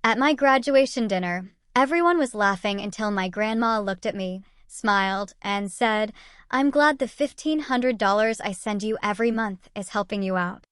At my graduation dinner, everyone was laughing until my grandma looked at me, smiled, and said, "I'm glad the $1,500 I send you every month is helping you out."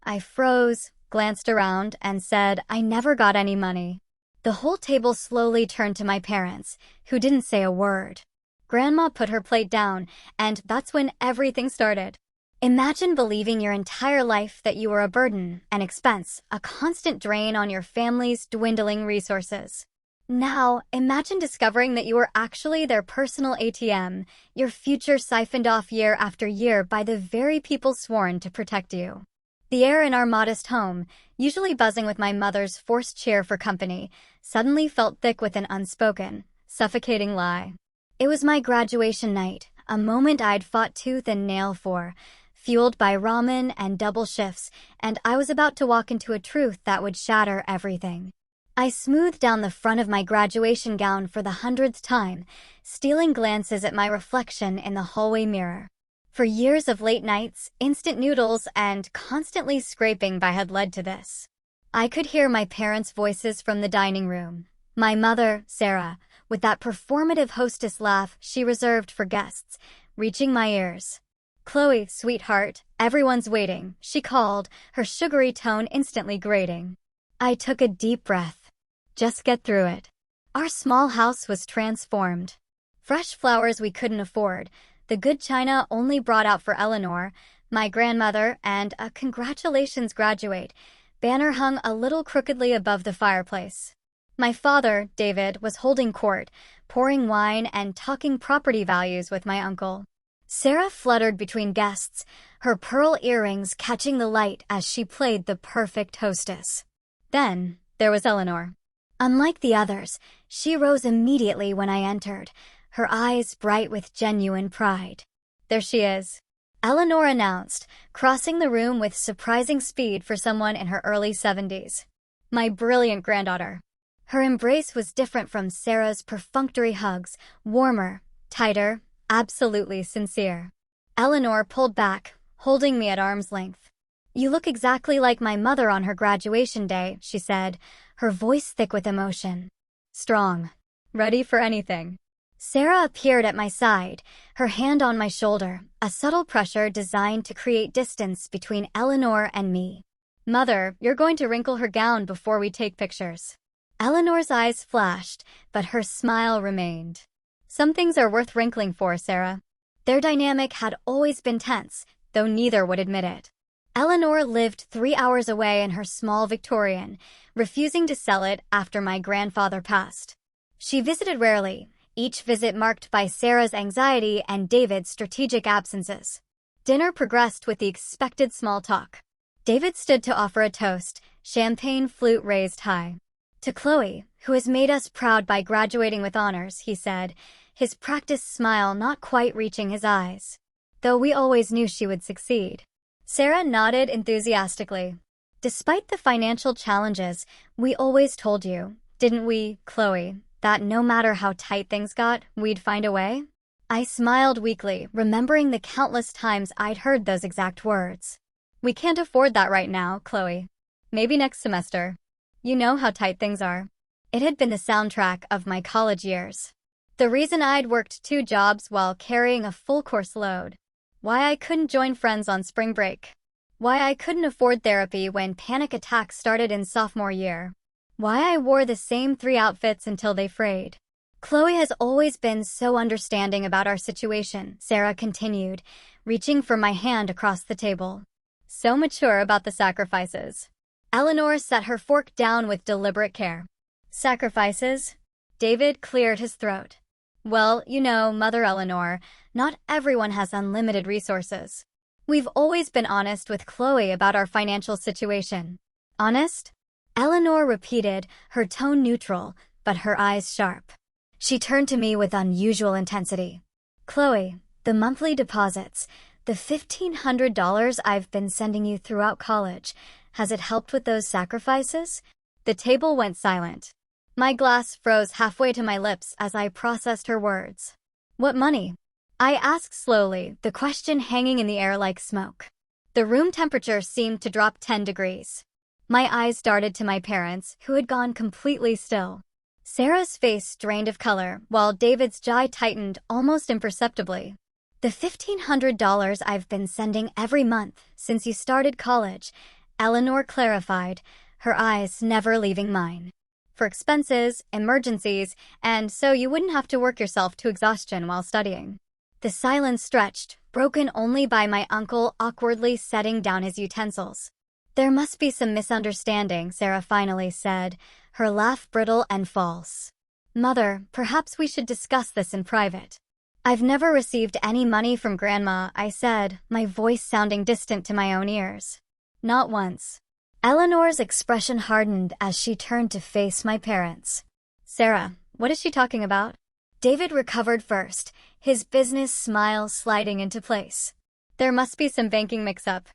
I froze, glanced around, and said I never got any money. The whole table slowly turned to my parents, who didn't say a word. Grandma put her plate down, and that's when everything started. Imagine believing your entire life that you were a burden, an expense, a constant drain on your family's dwindling resources. Now, imagine discovering that you were actually their personal ATM, your future siphoned off year after year by the very people sworn to protect you. The air in our modest home, usually buzzing with my mother's forced cheer for company, suddenly felt thick with an unspoken, suffocating lie. It was my graduation night, a moment I'd fought tooth and nail for, fueled by ramen and double shifts, and I was about to walk into a truth that would shatter everything. I smoothed down the front of my graduation gown for the 100th time, stealing glances at my reflection in the hallway mirror. For years of late nights, instant noodles, and constantly scraping by had led to this. I could hear my parents' voices from the dining room. My mother, Sarah, with that performative hostess laugh she reserved for guests, reaching my ears. "Chloe, sweetheart, everyone's waiting," she called, her sugary tone instantly grating. I took a deep breath. Just get through it. Our small house was transformed. Fresh flowers we couldn't afford, the good china only brought out for Eleanor, my grandmother, and a "Congratulations, graduate" banner hung a little crookedly above the fireplace. My father, David, was holding court, pouring wine and talking property values with my uncle. Sarah fluttered between guests, her pearl earrings catching the light as she played the perfect hostess. Then, there was Eleanor. Unlike the others, she rose immediately when I entered, her eyes bright with genuine pride. "There she is," Eleanor announced, crossing the room with surprising speed for someone in her early 70s. "My brilliant granddaughter." Her embrace was different from Sarah's perfunctory hugs, warmer, tighter, absolutely sincere. Eleanor pulled back, holding me at arm's length. "You look exactly like my mother on her graduation day," she said, her voice thick with emotion. "Strong. Ready for anything." Sarah appeared at my side, her hand on my shoulder, a subtle pressure designed to create distance between Eleanor and me. "Mother, you're going to wrinkle her gown before we take pictures." Eleanor's eyes flashed, but her smile remained. "Some things are worth wrinkling for, Sarah." Their dynamic had always been tense, though neither would admit it. Eleanor lived 3 hours away in her small Victorian, refusing to sell it after my grandfather passed. She visited rarely, each visit marked by Sarah's anxiety and David's strategic absences. Dinner progressed with the expected small talk. David stood to offer a toast, champagne flute raised high. "To Chloe, who has made us proud by graduating with honors," he said, his practiced smile not quite reaching his eyes. "Though we always knew she would succeed." Sarah nodded enthusiastically. "Despite the financial challenges, we always told you, didn't we, Chloe, that no matter how tight things got, we'd find a way?" I smiled weakly, remembering the countless times I'd heard those exact words. "We can't afford that right now, Chloe. Maybe next semester. You know how tight things are." It had been the soundtrack of my college years. The reason I'd worked 2 jobs while carrying a full course load. Why I couldn't join friends on spring break. Why I couldn't afford therapy when panic attacks started in sophomore year. Why I wore the same 3 outfits until they frayed. "Chloe has always been so understanding about our situation," Sarah continued, reaching for my hand across the table. "So mature about the sacrifices." Eleanor set her fork down with deliberate care. "Sacrifices?" David cleared his throat. "Well, you know, Mother Eleanor, not everyone has unlimited resources. We've always been honest with Chloe about our financial situation." "Honest?" Eleanor repeated, her tone neutral, but her eyes sharp. She turned to me with unusual intensity. "Chloe, the monthly deposits, the $1,500 I've been sending you throughout college, has it helped with those sacrifices?" The table went silent. My glass froze halfway to my lips as I processed her words. "What money?" I asked slowly, the question hanging in the air like smoke. The room temperature seemed to drop 10 degrees. My eyes darted to my parents, who had gone completely still. Sarah's face drained of color, while David's jaw tightened almost imperceptibly. The $1,500 I've been sending every month since you started college, Eleanor clarified, her eyes never leaving mine. For expenses, emergencies, and so you wouldn't have to work yourself to exhaustion while studying. The silence stretched, broken only by my uncle awkwardly setting down his utensils. There must be some misunderstanding, Sarah finally said, her laugh brittle and false. Mother, perhaps we should discuss this in private. I've never received any money from Grandma, I said, my voice sounding distant to my own ears. Not once. Eleanor's expression hardened as she turned to face my parents. Sarah, what is she talking about? David recovered first, his business smile sliding into place. There must be some banking mix-up.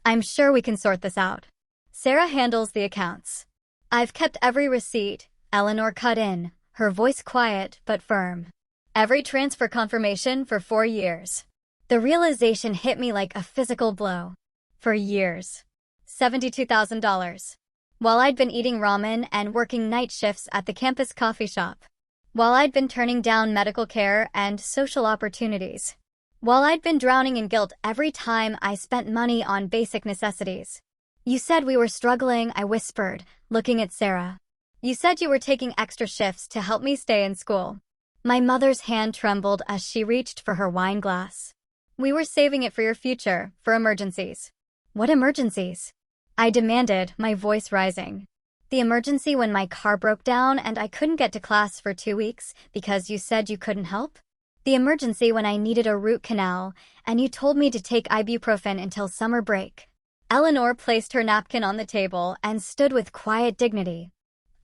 I'm sure we can sort this out. Sarah handles the accounts. I've kept every receipt, Eleanor cut in, her voice quiet but firm. Every transfer confirmation for 4 years. The realization hit me like a physical blow. For years. $72,000. While I'd been eating ramen and working night shifts at the campus coffee shop. While I'd been turning down medical care and social opportunities. While I'd been drowning in guilt every time I spent money on basic necessities. You said we were struggling, I whispered, looking at Sarah. You said you were taking extra shifts to help me stay in school. My mother's hand trembled as she reached for her wine glass. We were saving it for your future, for emergencies. What emergencies? I demanded, my voice rising. The emergency when my car broke down and I couldn't get to class for 2 weeks because you said you couldn't help? The emergency when I needed a root canal and you told me to take ibuprofen until summer break. Eleanor placed her napkin on the table and stood with quiet dignity.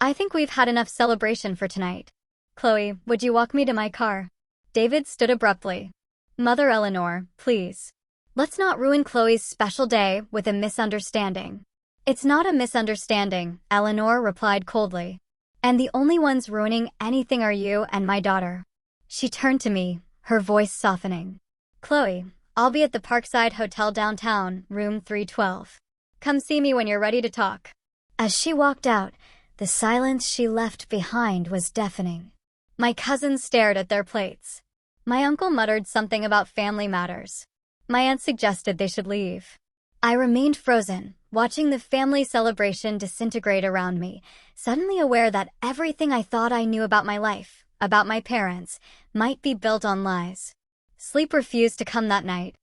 I think we've had enough celebration for tonight. Chloe, would you walk me to my car? David stood abruptly. Mother Eleanor, please. Let's not ruin Chloe's special day with a misunderstanding. It's not a misunderstanding, Eleanor replied coldly. And the only ones ruining anything are you and my daughter. She turned to me, her voice softening. Chloe, I'll be at the Parkside Hotel downtown, room 312. Come see me when you're ready to talk. As she walked out, the silence she left behind was deafening. My cousins stared at their plates. My uncle muttered something about family matters. My aunt suggested they should leave. I remained frozen, watching the family celebration disintegrate around me, suddenly aware that everything I thought I knew about my life, about my parents, might be built on lies. Sleep refused to come that night.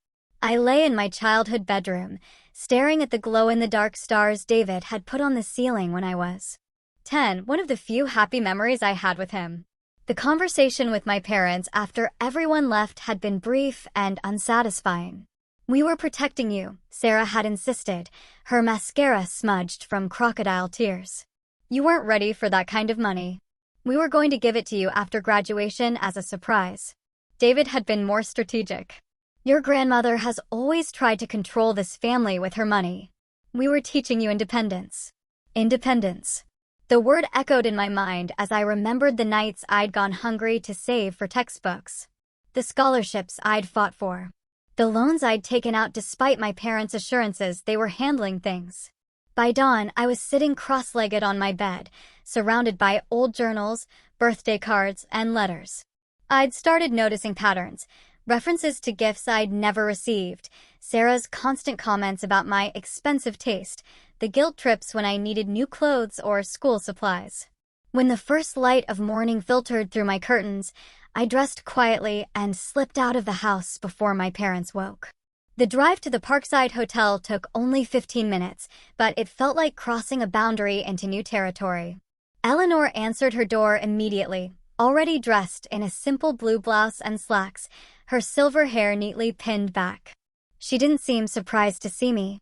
I lay in my childhood bedroom, staring at the glow-in-the-dark stars David had put on the ceiling when I was 10, one of the few happy memories I had with him. The conversation with my parents after everyone left had been brief and unsatisfying. We were protecting you, Sarah had insisted, her mascara smudged from crocodile tears. You weren't ready for that kind of money. We were going to give it to you after graduation as a surprise. David had been more strategic. Your grandmother has always tried to control this family with her money. We were teaching you independence. Independence. The word echoed in my mind as I remembered the nights I'd gone hungry to save for textbooks. The scholarships I'd fought for. The loans I'd taken out despite my parents' assurances they were handling things. By dawn, I was sitting cross-legged on my bed, surrounded by old journals, birthday cards, and letters. I'd started noticing patterns, references to gifts I'd never received, Sarah's constant comments about my expensive taste, the guilt trips when I needed new clothes or school supplies. When the first light of morning filtered through my curtains, I dressed quietly and slipped out of the house before my parents woke. The drive to the Parkside Hotel took only 15 minutes, but it felt like crossing a boundary into new territory. Eleanor answered her door immediately, already dressed in a simple blue blouse and slacks, her silver hair neatly pinned back. She didn't seem surprised to see me.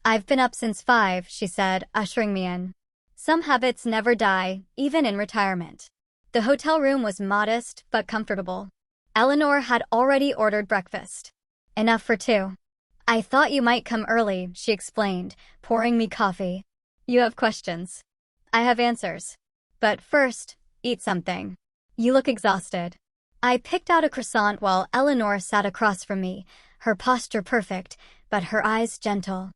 I've been up since 5, she said, ushering me in. Some habits never die, even in retirement. The hotel room was modest but comfortable. Eleanor had already ordered breakfast. Enough for 2. I thought you might come early, she explained, pouring me coffee. You have questions. I have answers. But first, eat something. You look exhausted. I picked out a croissant while Eleanor sat across from me, her posture perfect, but her eyes gentle.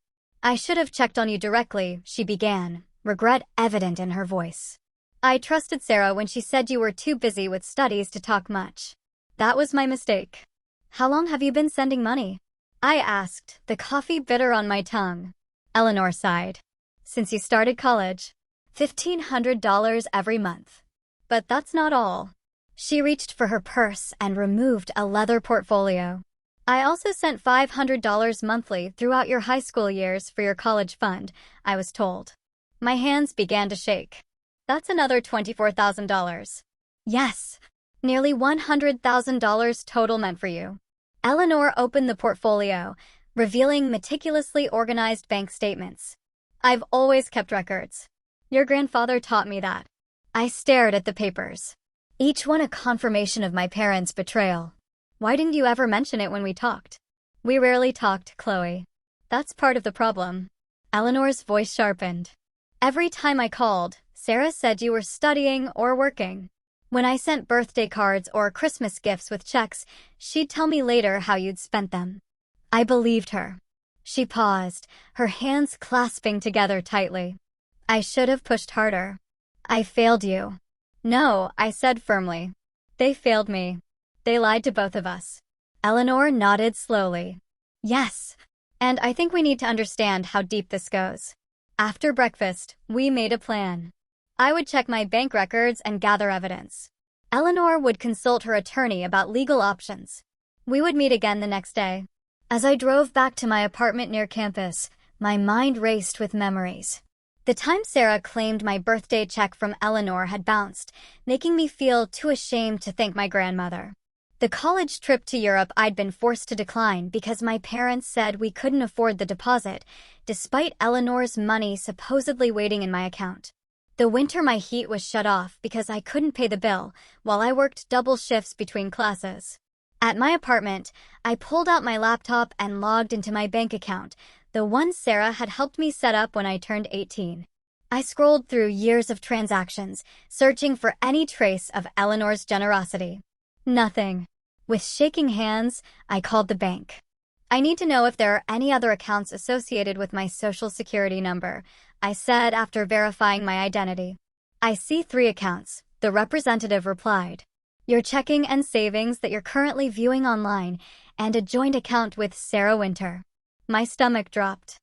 I should have checked on you directly, she began, regret evident in her voice. I trusted Sarah when she said you were too busy with studies to talk much. That was my mistake. How long have you been sending money? I asked, the coffee bitter on my tongue. Eleanor sighed. Since you started college. $1,500 every month. But that's not all. She reached for her purse and removed a leather portfolio. I also sent $500 monthly throughout your high school years for your college fund, I was told. My hands began to shake. That's another $24,000. Yes, nearly $100,000 total meant for you. Eleanor opened the portfolio, revealing meticulously organized bank statements. I've always kept records. Your grandfather taught me that. I stared at the papers, each one a confirmation of my parents' betrayal. Why didn't you ever mention it when we talked? We rarely talked, Chloe. That's part of the problem. Eleanor's voice sharpened. Every time I called, Sarah said you were studying or working. When I sent birthday cards or Christmas gifts with checks, she'd tell me later how you'd spent them. I believed her. She paused, her hands clasping together tightly. I should have pushed harder. I failed you. No, I said firmly. They failed me. They lied to both of us. Eleanor nodded slowly. Yes. And I think we need to understand how deep this goes. After breakfast, we made a plan. I would check my bank records and gather evidence. Eleanor would consult her attorney about legal options. We would meet again the next day. As I drove back to my apartment near campus, my mind raced with memories. The time Sarah claimed my birthday check from Eleanor had bounced, making me feel too ashamed to thank my grandmother. The college trip to Europe I'd been forced to decline because my parents said we couldn't afford the deposit, despite Eleanor's money supposedly waiting in my account. The winter my heat was shut off because I couldn't pay the bill, while I worked double shifts between classes. At my apartment, I pulled out my laptop and logged into my bank account, the one Sarah had helped me set up when I turned 18. I scrolled through years of transactions, searching for any trace of Eleanor's generosity. Nothing. With shaking hands, I called the bank. I need to know if there are any other accounts associated with my social security number, I said after verifying my identity. I see 3 accounts, the representative replied. Your checking and savings that you're currently viewing online, and a joint account with Sarah Winter. My stomach dropped.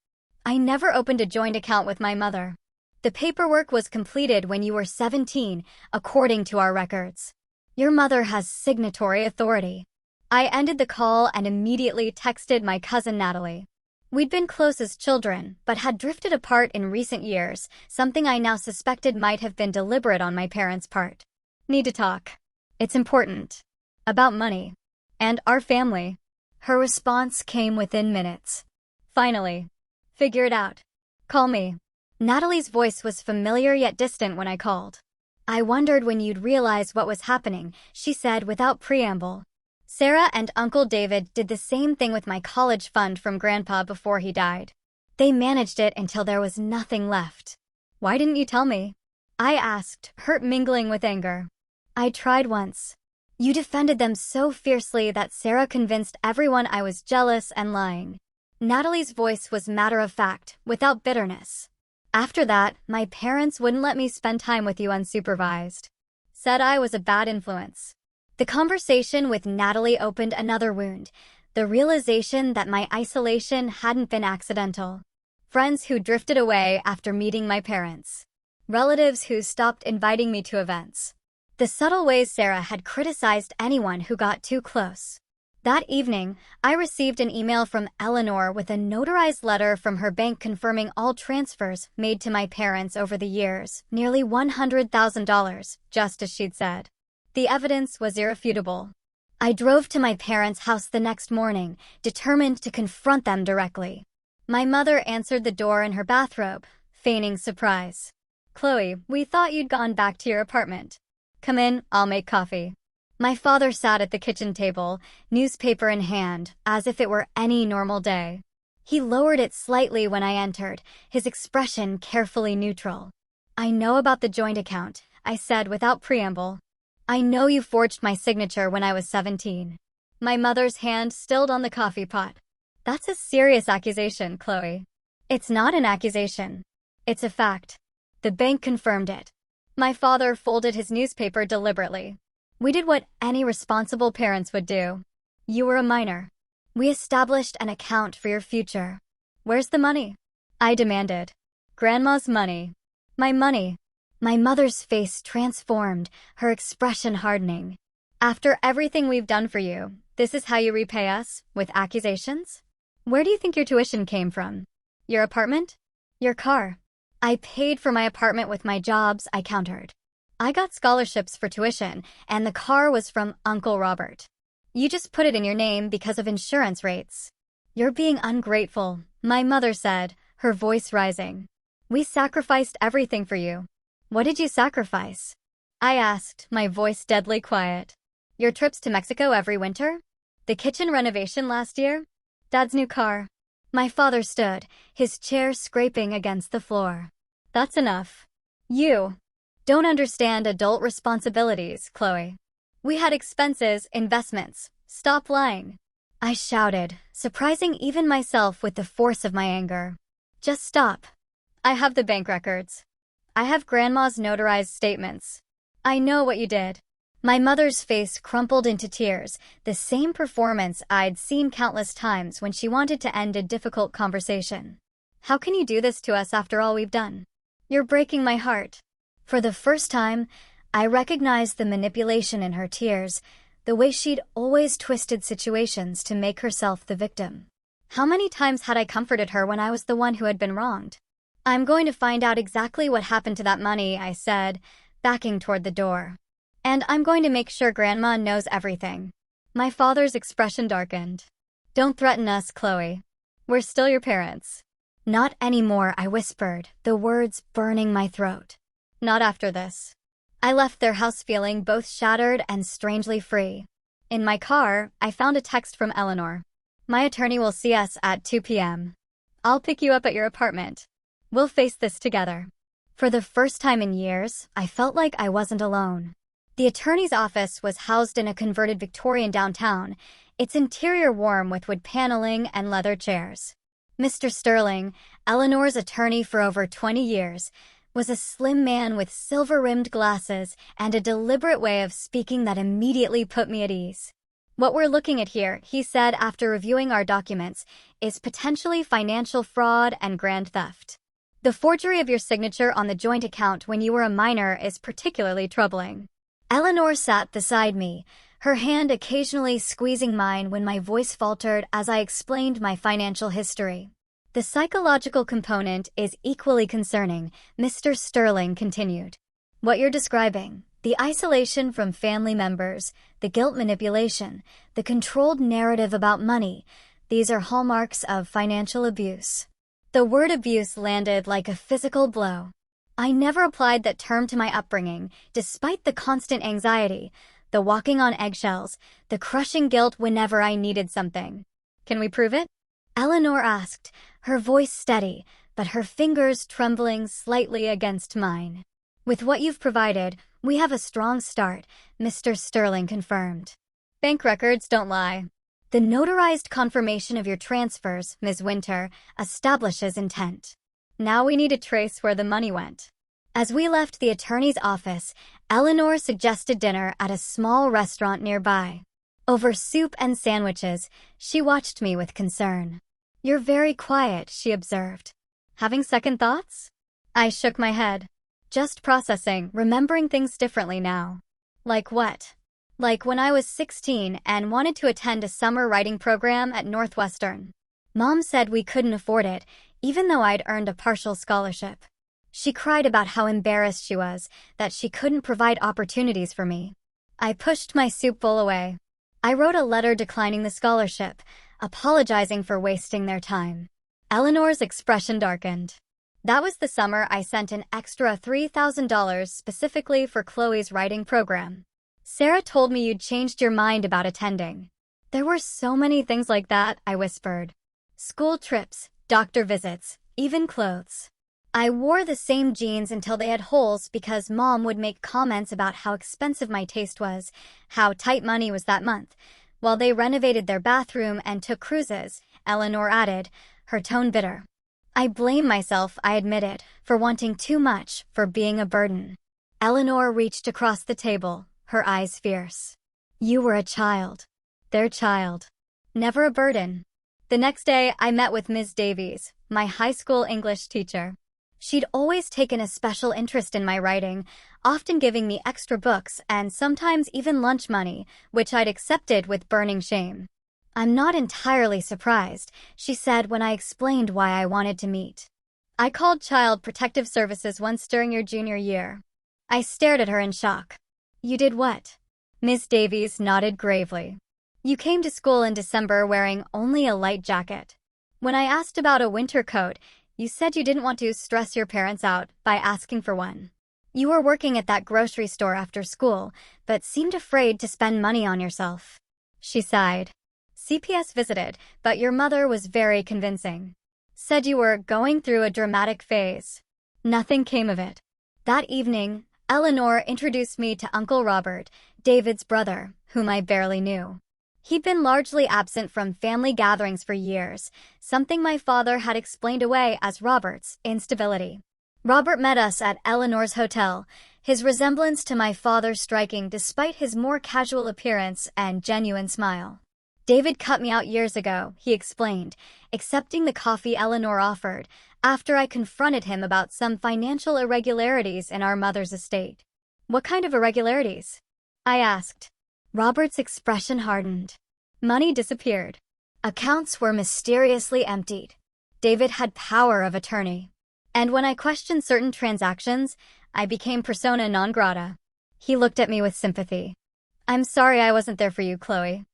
I never opened a joint account with my mother. The paperwork was completed when you were 17, according to our records. Your mother has signatory authority. I ended the call and immediately texted my cousin Natalie. We'd been close as children, but had drifted apart in recent years, something I now suspected might have been deliberate on my parents' part. Need to talk. It's important. About money. And our family. Her response came within minutes. Finally. Figure it out. Call me. Natalie's voice was familiar yet distant when I called. I wondered when you'd realize what was happening, she said without preamble. Sarah and Uncle David did the same thing with my college fund from Grandpa before he died. They managed it until there was nothing left. Why didn't you tell me? I asked, hurt mingling with anger. I tried once. You defended them so fiercely that Sarah convinced everyone I was jealous and lying. Natalie's voice was matter-of-fact, without bitterness. After that, my parents wouldn't let me spend time with you unsupervised. Said I was a bad influence. The conversation with Natalie opened another wound, the realization that my isolation hadn't been accidental. Friends who drifted away after meeting my parents. Relatives who stopped inviting me to events. The subtle ways Sarah had criticized anyone who got too close. That evening, I received an email from Eleanor with a notarized letter from her bank confirming all transfers made to my parents over the years, nearly $100,000, just as she'd said. The evidence was irrefutable. I drove to my parents' house the next morning, determined to confront them directly. My mother answered the door in her bathrobe, feigning surprise. Chloe, we thought you'd gone back to your apartment. Come in, I'll make coffee. My father sat at the kitchen table, newspaper in hand, as if it were any normal day. He lowered it slightly when I entered, his expression carefully neutral. I know about the joint account, I said without preamble. I know you forged my signature when I was 17. My mother's hand stilled on the coffee pot. That's a serious accusation, Chloe. It's not an accusation. It's a fact. The bank confirmed it. My father folded his newspaper deliberately. We did what any responsible parents would do. You were a minor. We established an account for your future. Where's the money? I demanded. Grandma's money. My money. My mother's face transformed, her expression hardening. After everything we've done for you, this is how you repay us, with accusations? Where do you think your tuition came from? Your apartment? Your car? I paid for my apartment with my jobs, I countered. I got scholarships for tuition, and the car was from Uncle Robert. You just put it in your name because of insurance rates. You're being ungrateful, my mother said, her voice rising. We sacrificed everything for you. What did you sacrifice? I asked, my voice deadly quiet. Your trips to Mexico every winter? The kitchen renovation last year? Dad's new car. My father stood, his chair scraping against the floor. That's enough. You don't understand adult responsibilities, Chloe. We had expenses, investments. Stop lying. I shouted, surprising even myself with the force of my anger. Just stop. I have the bank records. I have Grandma's notarized statements. I know what you did. My mother's face crumpled into tears, the same performance I'd seen countless times when she wanted to end a difficult conversation. How can you do this to us after all we've done? You're breaking my heart. For the first time, I recognized the manipulation in her tears, the way she'd always twisted situations to make herself the victim. How many times had I comforted her when I was the one who had been wronged? I'm going to find out exactly what happened to that money, I said, backing toward the door. And I'm going to make sure Grandma knows everything. My father's expression darkened. Don't threaten us, Chloe. We're still your parents. Not anymore, I whispered, the words burning my throat. Not after this. I left their house feeling both shattered and strangely free. In my car, I found a text from Eleanor. My attorney will see us at 2 p.m. I'll pick you up at your apartment. We'll face this together. For the first time in years, I felt like I wasn't alone. The attorney's office was housed in a converted Victorian downtown, its interior warm with wood paneling and leather chairs. Mr. Sterling, Eleanor's attorney for over 20 years, was a slim man with silver-rimmed glasses and a deliberate way of speaking that immediately put me at ease. What we're looking at here, he said after reviewing our documents, is potentially financial fraud and grand theft. The forgery of your signature on the joint account when you were a minor is particularly troubling. Eleanor sat beside me, her hand occasionally squeezing mine when my voice faltered as I explained my financial history. The psychological component is equally concerning, Mr. Sterling continued. What you're describing, the isolation from family members, the guilt manipulation, the controlled narrative about money, these are hallmarks of financial abuse. The word abuse landed like a physical blow. I never applied that term to my upbringing, despite the constant anxiety, the walking on eggshells, the crushing guilt whenever I needed something. Can we prove it? Eleanor asked, her voice steady, but her fingers trembling slightly against mine. With what you've provided, we have a strong start, Mr. Sterling confirmed. Bank records don't lie. The notarized confirmation of your transfers, Ms. Winter, establishes intent. Now we need to trace where the money went. As we left the attorney's office, Eleanor suggested dinner at a small restaurant nearby. Over soup and sandwiches, she watched me with concern. You're very quiet, she observed. Having second thoughts? I shook my head. Just processing, remembering things differently now. Like what? Like when I was 16 and wanted to attend a summer writing program at Northwestern. Mom said we couldn't afford it, even though I'd earned a partial scholarship. She cried about how embarrassed she was, that she couldn't provide opportunities for me. I pushed my soup bowl away. I wrote a letter declining the scholarship, apologizing for wasting their time. Eleanor's expression darkened. That was the summer I sent an extra $3,000 specifically for Chloe's writing program. Sarah told me you'd changed your mind about attending. There were so many things like that, I whispered. School trips, doctor visits, even clothes. I wore the same jeans until they had holes because Mom would make comments about how expensive my taste was, how tight money was that month. While they renovated their bathroom and took cruises, Eleanor added, her tone bitter. I blame myself, I admitted, for wanting too much, for being a burden. Eleanor reached across the table, her eyes fierce. You were a child. Their child. Never a burden. The next day, I met with Ms. Davies, my high school English teacher. She'd always taken a special interest in my writing, often giving me extra books and sometimes even lunch money, which I'd accepted with burning shame. I'm not entirely surprised, she said when I explained why I wanted to meet. I called Child Protective Services once during your junior year. I stared at her in shock. You did what? Miss Davies nodded gravely. You came to school in December wearing only a light jacket. When I asked about a winter coat, you said you didn't want to stress your parents out by asking for one. You were working at that grocery store after school, but seemed afraid to spend money on yourself. She sighed. CPS visited, but your mother was very convincing. Said you were going through a dramatic phase. Nothing came of it. That evening, Eleanor introduced me to Uncle Robert, David's brother, whom I barely knew. He'd been largely absent from family gatherings for years, something my father had explained away as Robert's instability. Robert met us at Eleanor's hotel, his resemblance to my father striking despite his more casual appearance and genuine smile. David cut me out years ago, he explained, accepting the coffee Eleanor offered after I confronted him about some financial irregularities in our mother's estate. What kind of irregularities? I asked. Robert's expression hardened. Money disappeared. Accounts were mysteriously emptied. David had power of attorney. And when I questioned certain transactions, I became persona non grata. He looked at me with sympathy. I'm sorry I wasn't there for you, Chloe.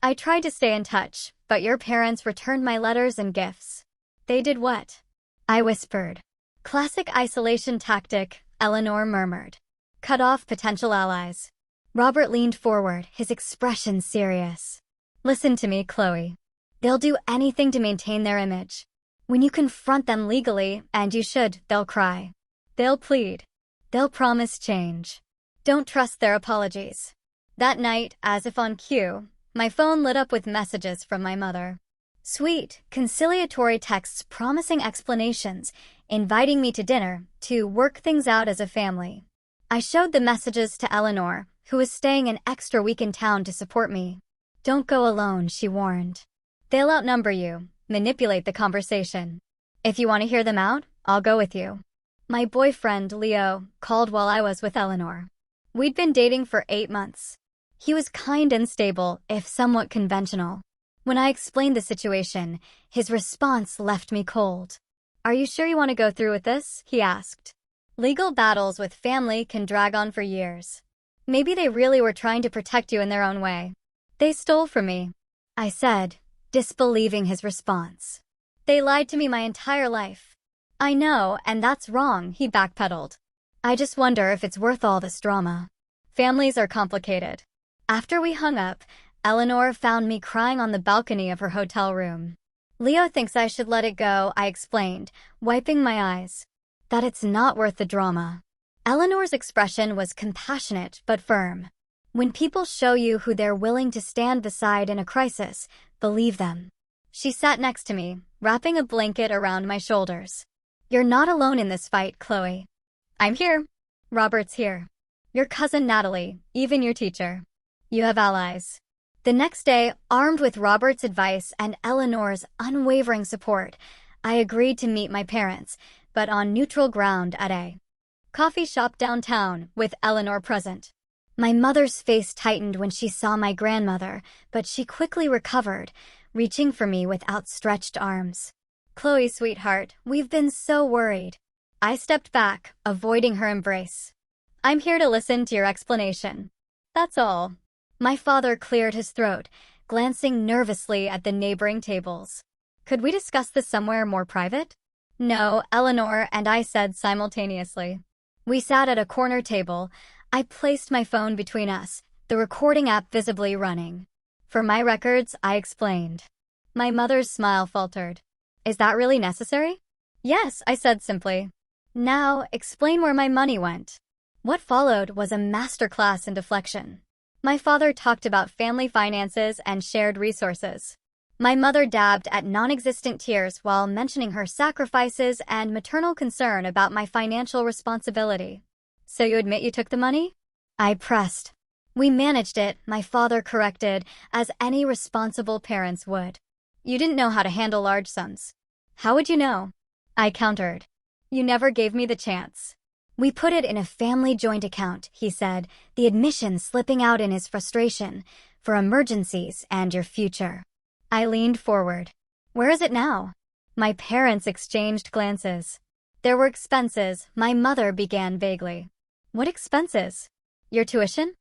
I tried to stay in touch, but your parents returned my letters and gifts. They did what? I whispered. Classic isolation tactic, Eleanor murmured. Cut off potential allies. Robert leaned forward, his expression serious. Listen to me, Chloe. They'll do anything to maintain their image. When you confront them legally, and you should, they'll cry. They'll plead. They'll promise change. Don't trust their apologies. That night, as if on cue, my phone lit up with messages from my mother. Sweet, conciliatory texts promising explanations, inviting me to dinner, to work things out as a family. I showed the messages to Eleanor, who was staying an extra week in town to support me. Don't go alone, she warned. They'll outnumber you, manipulate the conversation. If you want to hear them out, I'll go with you. My boyfriend, Leo, called while I was with Eleanor. We'd been dating for 8 months. He was kind and stable, if somewhat conventional. When I explained the situation, his response left me cold. Are you sure you want to go through with this? He asked. Legal battles with family can drag on for years. Maybe they really were trying to protect you in their own way. They stole from me, I said, disbelieving his response. They lied to me my entire life. I know, and that's wrong, he backpedaled. I just wonder if it's worth all this drama. Families are complicated. After we hung up, Eleanor found me crying on the balcony of her hotel room. Leo thinks I should let it go, I explained, wiping my eyes. That it's not worth the drama. Eleanor's expression was compassionate but firm. When people show you who they're willing to stand beside in a crisis, believe them. She sat next to me, wrapping a blanket around my shoulders. You're not alone in this fight, Chloe. I'm here. Robert's here. Your cousin Natalie, even your teacher. You have allies. The next day, armed with Robert's advice and Eleanor's unwavering support, I agreed to meet my parents, but on neutral ground at a coffee shop downtown with Eleanor present. My mother's face tightened when she saw my grandmother, but she quickly recovered, reaching for me with outstretched arms. Chloe, sweetheart, we've been so worried. I stepped back, avoiding her embrace. I'm here to listen to your explanation. That's all. My father cleared his throat, glancing nervously at the neighboring tables. Could we discuss this somewhere more private? No, Eleanor and I said simultaneously. We sat at a corner table. I placed my phone between us, the recording app visibly running. For my records, I explained. My mother's smile faltered. Is that really necessary? Yes, I said simply. Now, explain where my money went. What followed was a masterclass in deflection. My father talked about family finances and shared resources. My mother dabbed at non-existent tears while mentioning her sacrifices and maternal concern about my financial responsibility. So you admit you took the money? I pressed. We managed it, my father corrected, as any responsible parents would. You didn't know how to handle large sums. How would you know? I countered. You never gave me the chance. We put it in a family joint account, he said, the admission slipping out in his frustration, for emergencies and your future. I leaned forward. Where is it now? My parents exchanged glances. There were expenses, my mother began vaguely. What expenses? Your tuition?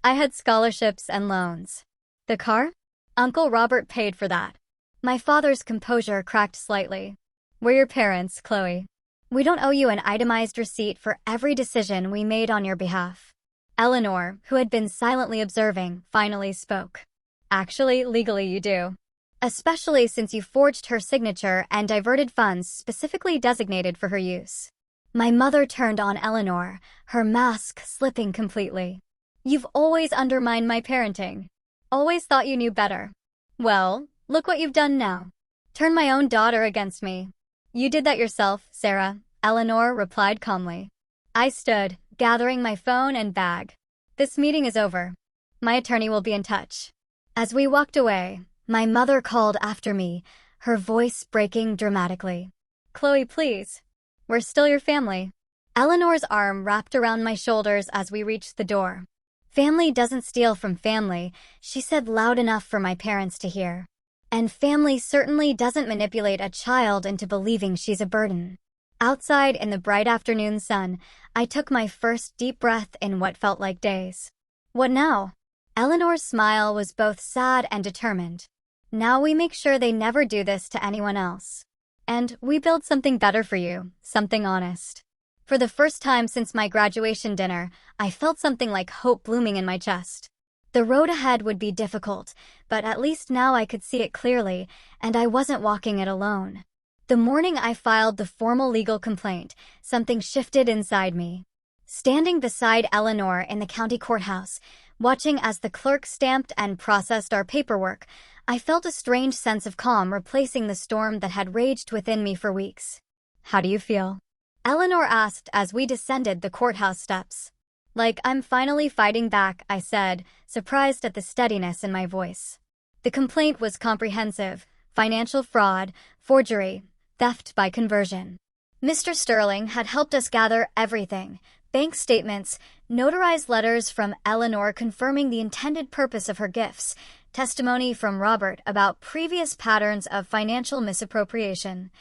I had scholarships and loans. The car? Uncle Robert paid for that. My father's composure cracked slightly. We're your parents, Chloe. We don't owe you an itemized receipt for every decision we made on your behalf. Eleanor, who had been silently observing, finally spoke. Actually, legally you do. Especially since you forged her signature and diverted funds specifically designated for her use. My mother turned on Eleanor, her mask slipping completely. You've always undermined my parenting. Always thought you knew better. Well, look what you've done now. Turn my own daughter against me. You did that yourself, Sarah, Eleanor replied calmly. I stood, gathering my phone and bag. This meeting is over. My attorney will be in touch. As we walked away, my mother called after me, her voice breaking dramatically. Chloe, please. We're still your family. Eleanor's arm wrapped around my shoulders as we reached the door. Family doesn't steal from family, she said loud enough for my parents to hear. And family certainly doesn't manipulate a child into believing she's a burden. Outside in the bright afternoon sun, I took my first deep breath in what felt like days. What now? Eleanor's smile was both sad and determined. Now we make sure they never do this to anyone else. And we build something better for you, something honest. For the first time since my graduation dinner, I felt something like hope blooming in my chest. The road ahead would be difficult, but at least now I could see it clearly, and I wasn't walking it alone. The morning I filed the formal legal complaint, something shifted inside me. Standing beside Eleanor in the county courthouse, watching as the clerk stamped and processed our paperwork, I felt a strange sense of calm replacing the storm that had raged within me for weeks. How do you feel? Eleanor asked as we descended the courthouse steps. Like I'm finally fighting back, I said, surprised at the steadiness in my voice. The complaint was comprehensive: financial fraud, forgery, theft by conversion. Mr. Sterling had helped us gather everything: bank statements, notarized letters from Eleanor confirming the intended purpose of her gifts, testimony from Robert about previous patterns of financial misappropriation,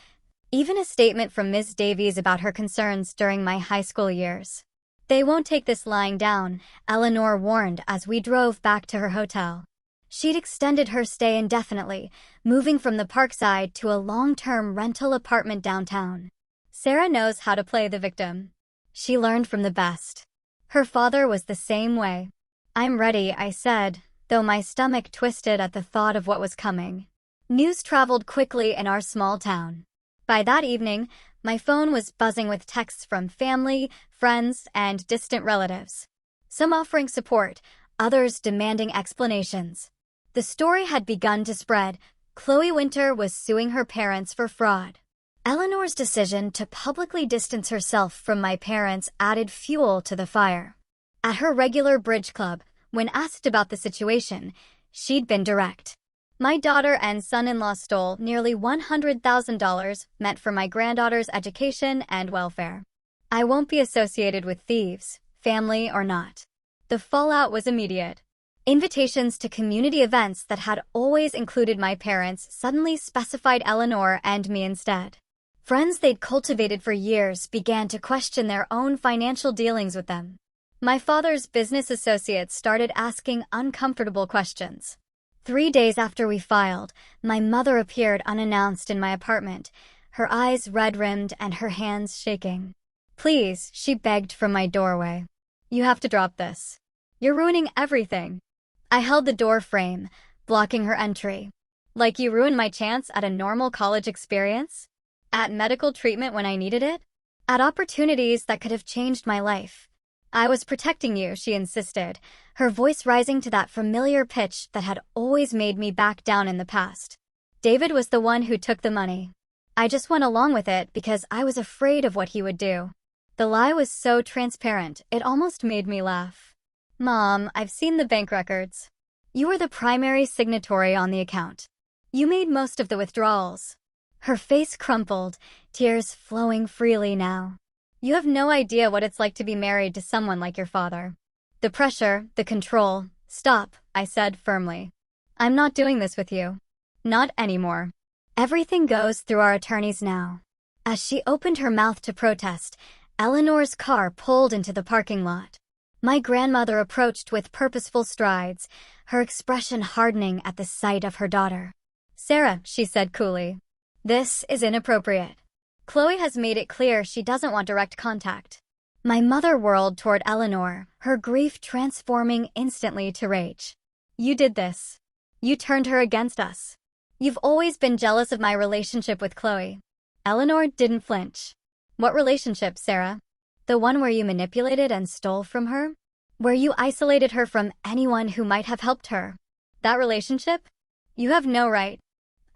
even a statement from Ms. Davies about her concerns during my high school years. They won't take this lying down, Eleanor warned as we drove back to her hotel. She'd extended her stay indefinitely, moving from the Parkside to a long-term rental apartment downtown. Sarah knows how to play the victim. She learned from the best. Her father was the same way. I'm ready, I said, though my stomach twisted at the thought of what was coming. News traveled quickly in our small town. By that evening, my phone was buzzing with texts from family, friends, and distant relatives. Some offering support, others demanding explanations. The story had begun to spread. Chloe Winter was suing her parents for fraud. Eleanor's decision to publicly distance herself from my parents added fuel to the fire. At her regular bridge club, when asked about the situation, she'd been direct. My daughter and son-in-law stole nearly $100,000 meant for my granddaughter's education and welfare. I won't be associated with thieves, family or not. The fallout was immediate. Invitations to community events that had always included my parents suddenly specified Eleanor and me instead. Friends they'd cultivated for years began to question their own financial dealings with them. My father's business associates started asking uncomfortable questions. 3 days after we filed, my mother appeared unannounced in my apartment, her eyes red-rimmed and her hands shaking. Please, she begged from my doorway. You have to drop this. You're ruining everything. I held the door frame, blocking her entry. Like you ruined my chance at a normal college experience? At medical treatment when I needed it? At opportunities that could have changed my life. I was protecting you, she insisted, her voice rising to that familiar pitch that had always made me back down in the past. David was the one who took the money. I just went along with it because I was afraid of what he would do. The lie was so transparent, it almost made me laugh. Mom, I've seen the bank records. You were the primary signatory on the account. You made most of the withdrawals. Her face crumpled, tears flowing freely now. You have no idea what it's like to be married to someone like your father. The pressure, the control. Stop, I said firmly. I'm not doing this with you. Not anymore. Everything goes through our attorneys now. As she opened her mouth to protest, Eleanor's car pulled into the parking lot. My grandmother approached with purposeful strides, her expression hardening at the sight of her daughter. Sarah, she said coolly. This is inappropriate. Chloe has made it clear she doesn't want direct contact. My mother whirled toward Eleanor, her grief transforming instantly to rage. You did this. You turned her against us. You've always been jealous of my relationship with Chloe. Eleanor didn't flinch. What relationship, Sarah? The one where you manipulated and stole from her? Where you isolated her from anyone who might have helped her? That relationship? You have no right.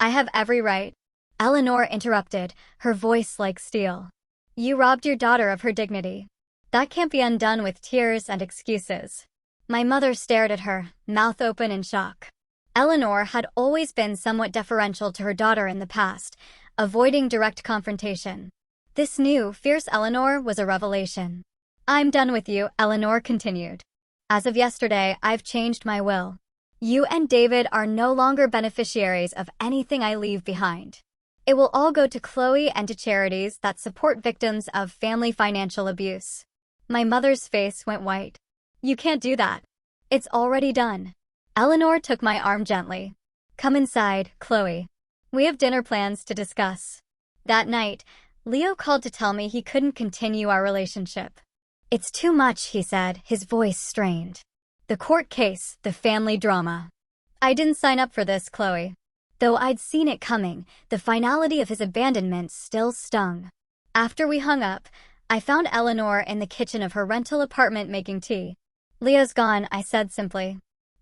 I have every right. Eleanor interrupted, her voice like steel. You robbed your daughter of her dignity. That can't be undone with tears and excuses. My mother stared at her, mouth open in shock. Eleanor had always been somewhat deferential to her daughter in the past, avoiding direct confrontation. This new, fierce Eleanor was a revelation. I'm done with you, Eleanor continued. As of yesterday, I've changed my will. You and David are no longer beneficiaries of anything I leave behind. It will all go to Chloe and to charities that support victims of family financial abuse. My mother's face went white. You can't do that. It's already done. Eleanor took my arm gently. Come inside, Chloe. We have dinner plans to discuss. That night, Leo called to tell me he couldn't continue our relationship. It's too much, he said, his voice strained. The court case, the family drama. I didn't sign up for this, Chloe. Though I'd seen it coming, the finality of his abandonment still stung. After we hung up, I found Eleanor in the kitchen of her rental apartment making tea. Leo's gone, I said simply.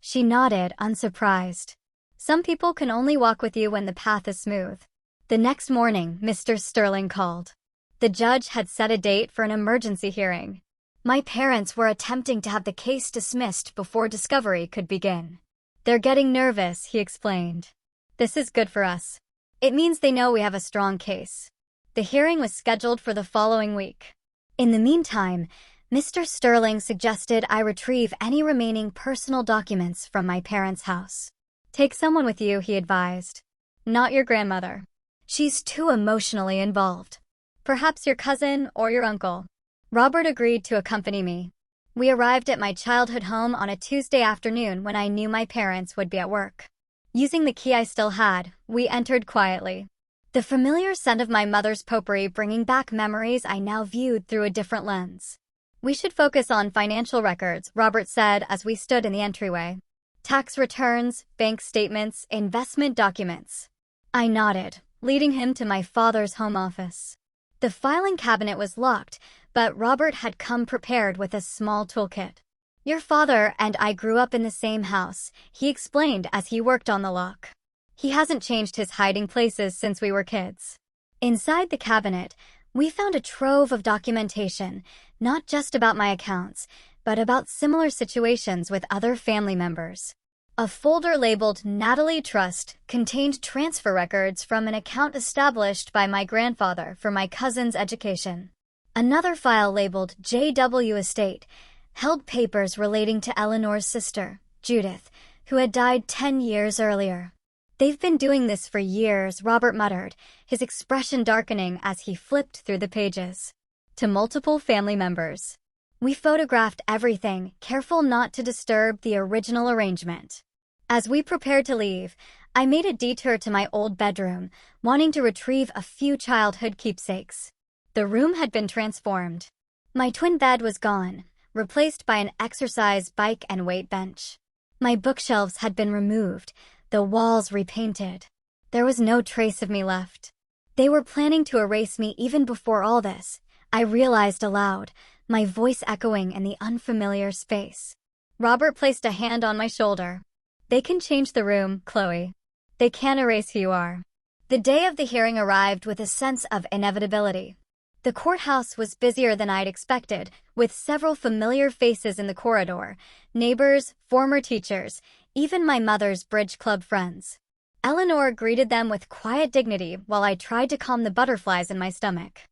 She nodded, unsurprised. Some people can only walk with you when the path is smooth. The next morning, Mr. Sterling called. The judge had set a date for an emergency hearing. My parents were attempting to have the case dismissed before discovery could begin. They're getting nervous, he explained. This is good for us. It means they know we have a strong case. The hearing was scheduled for the following week. In the meantime, Mr. Sterling suggested I retrieve any remaining personal documents from my parents' house. Take someone with you, he advised. Not your grandmother. She's too emotionally involved. Perhaps your cousin or your uncle. Robert agreed to accompany me. We arrived at my childhood home on a Tuesday afternoon when I knew my parents would be at work. Using the key I still had, we entered quietly. The familiar scent of my mother's potpourri bringing back memories I now viewed through a different lens. We should focus on financial records, Robert said as we stood in the entryway. Tax returns, bank statements, investment documents. I nodded, leading him to my father's home office. The filing cabinet was locked, but Robert had come prepared with a small toolkit. Your father and I grew up in the same house, he explained as he worked on the lock. He hasn't changed his hiding places since we were kids. Inside the cabinet, we found a trove of documentation, not just about my accounts, but about similar situations with other family members. A folder labeled Natalie Trust contained transfer records from an account established by my grandfather for my cousin's education. Another file labeled JW Estate held papers relating to Eleanor's sister, Judith, who had died 10 years earlier. They've been doing this for years, Robert muttered, his expression darkening as he flipped through the pages. To multiple family members. We photographed everything, careful not to disturb the original arrangement. As we prepared to leave, I made a detour to my old bedroom, wanting to retrieve a few childhood keepsakes. The room had been transformed. My twin bed was gone, replaced by an exercise bike and weight bench. My bookshelves had been removed, the walls repainted. There was no trace of me left. They were planning to erase me even before all this, I realized aloud, my voice echoing in the unfamiliar space. Robert placed a hand on my shoulder. They can change the room, Chloe. They can't erase who you are. The day of the hearing arrived with a sense of inevitability. The courthouse was busier than I'd expected, with several familiar faces in the corridor, neighbors, former teachers, even my mother's bridge club friends. Eleanor greeted them with quiet dignity while I tried to calm the butterflies in my stomach.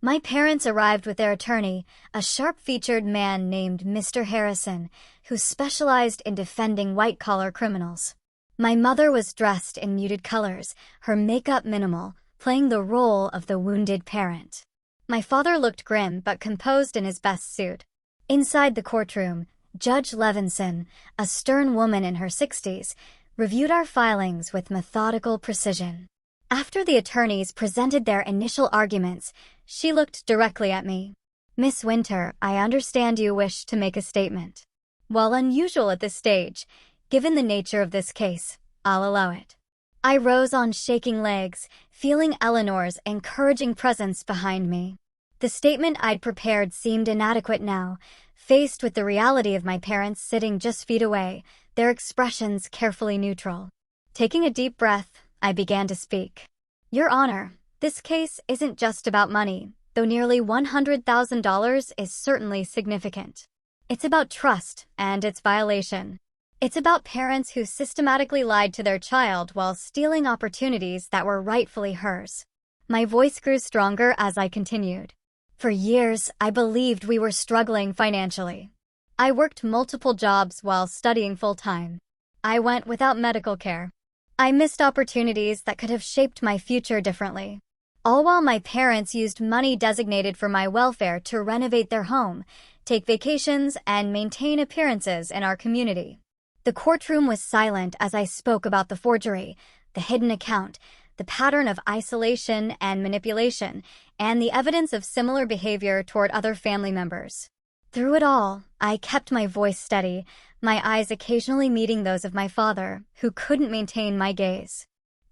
My parents arrived with their attorney, a sharp-featured man named Mr. Harrison, who specialized in defending white-collar criminals. My mother was dressed in muted colors, her makeup minimal, playing the role of the wounded parent. My father looked grim but composed in his best suit. Inside the courtroom, Judge Levinson, a stern woman in her 60s, reviewed our filings with methodical precision. After the attorneys presented their initial arguments, she looked directly at me. "Miss Winter, I understand you wish to make a statement. While unusual at this stage, given the nature of this case, I'll allow it." I rose on shaking legs, feeling Eleanor's encouraging presence behind me. The statement I'd prepared seemed inadequate now, faced with the reality of my parents sitting just feet away, their expressions carefully neutral. Taking a deep breath, I began to speak. "Your Honor, this case isn't just about money, though nearly $100,000 is certainly significant. It's about trust and its violation. It's about parents who systematically lied to their child while stealing opportunities that were rightfully hers." My voice grew stronger as I continued. "For years, I believed we were struggling financially. I worked multiple jobs while studying full-time. I went without medical care. I missed opportunities that could have shaped my future differently. All while my parents used money designated for my welfare to renovate their home, take vacations, and maintain appearances in our community." The courtroom was silent as I spoke about the forgery, the hidden account, the pattern of isolation and manipulation, and the evidence of similar behavior toward other family members. Through it all, I kept my voice steady, my eyes occasionally meeting those of my father, who couldn't maintain my gaze.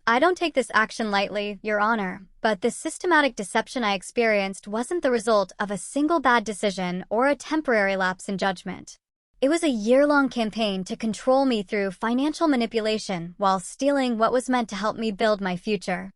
"I don't take this action lightly, Your Honor, but the systematic deception I experienced wasn't the result of a single bad decision or a temporary lapse in judgment. It was a year-long campaign to control me through financial manipulation while stealing what was meant to help me build my future."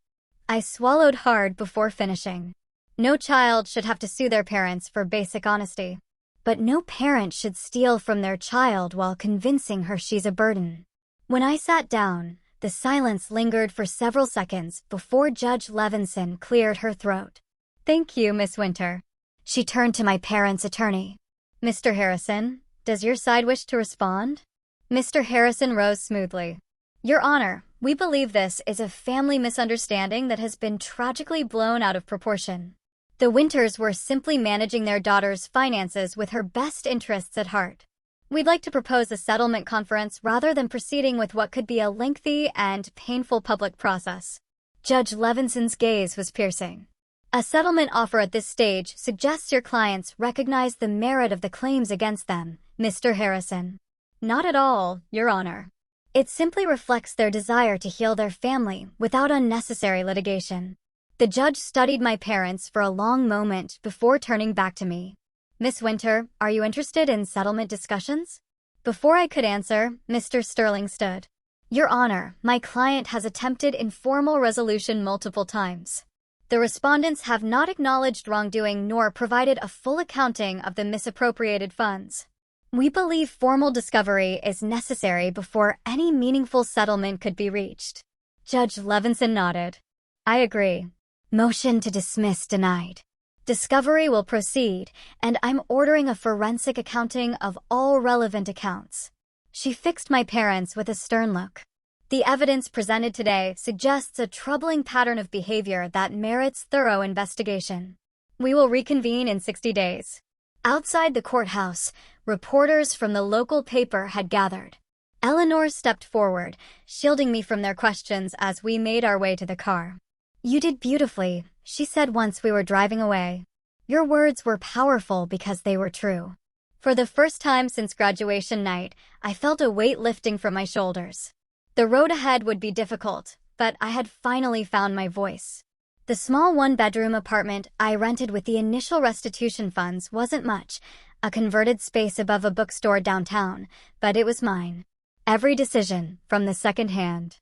I swallowed hard before finishing. No child should have to sue their parents for basic honesty. But no parent should steal from their child while convincing her she's a burden. When I sat down, the silence lingered for several seconds before Judge Levinson cleared her throat. "Thank you, Miss Winter." She turned to my parents' attorney. "Mr. Harrison, does your side wish to respond?" Mr. Harrison rose smoothly. "Your Honor, we believe this is a family misunderstanding that has been tragically blown out of proportion. The Winters were simply managing their daughter's finances with her best interests at heart. We'd like to propose a settlement conference rather than proceeding with what could be a lengthy and painful public process." Judge Levinson's gaze was piercing. "A settlement offer at this stage suggests your clients recognize the merit of the claims against them, Mr. Harrison." "Not at all, Your Honor. It simply reflects their desire to heal their family without unnecessary litigation." The judge studied my parents for a long moment before turning back to me. "Miss Winter, are you interested in settlement discussions?" Before I could answer, Mr. Sterling stood. "Your Honor, my client has attempted informal resolution multiple times. The respondents have not acknowledged wrongdoing nor provided a full accounting of the misappropriated funds. We believe formal discovery is necessary before any meaningful settlement could be reached." Judge Levinson nodded. "I agree. Motion to dismiss denied. Discovery will proceed, and I'm ordering a forensic accounting of all relevant accounts." She fixed my parents with a stern look. "The evidence presented today suggests a troubling pattern of behavior that merits thorough investigation. We will reconvene in 60 days. Outside the courthouse, reporters from the local paper had gathered. Eleanor stepped forward, shielding me from their questions as we made our way to the car. "You did beautifully," she said once we were driving away. "Your words were powerful because they were true." For the first time since graduation night, I felt a weight lifting from my shoulders. The road ahead would be difficult, but I had finally found my voice. The small one-bedroom apartment I rented with the initial restitution funds wasn't much, a converted space above a bookstore downtown, but it was mine. Every decision, from the second hand.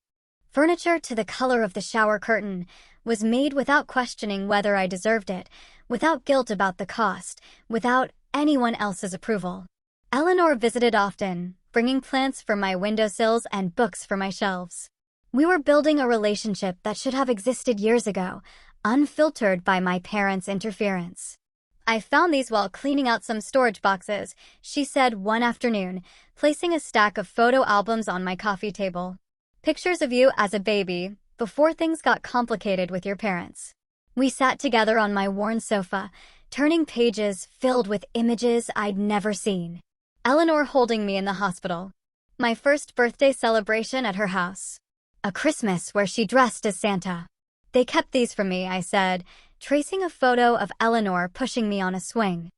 Furniture to the color of the shower curtain was made without questioning whether I deserved it, without guilt about the cost, without anyone else's approval. Eleanor visited often, bringing plants for my windowsills and books for my shelves. We were building a relationship that should have existed years ago, unfiltered by my parents' interference. "I found these while cleaning out some storage boxes," she said one afternoon, placing a stack of photo albums on my coffee table. "Pictures of you as a baby, before things got complicated with your parents." We sat together on my worn sofa, turning pages filled with images I'd never seen. Eleanor holding me in the hospital. My first birthday celebration at her house. A Christmas where she dressed as Santa. "They kept these from me," I said, tracing a photo of Eleanor pushing me on a swing.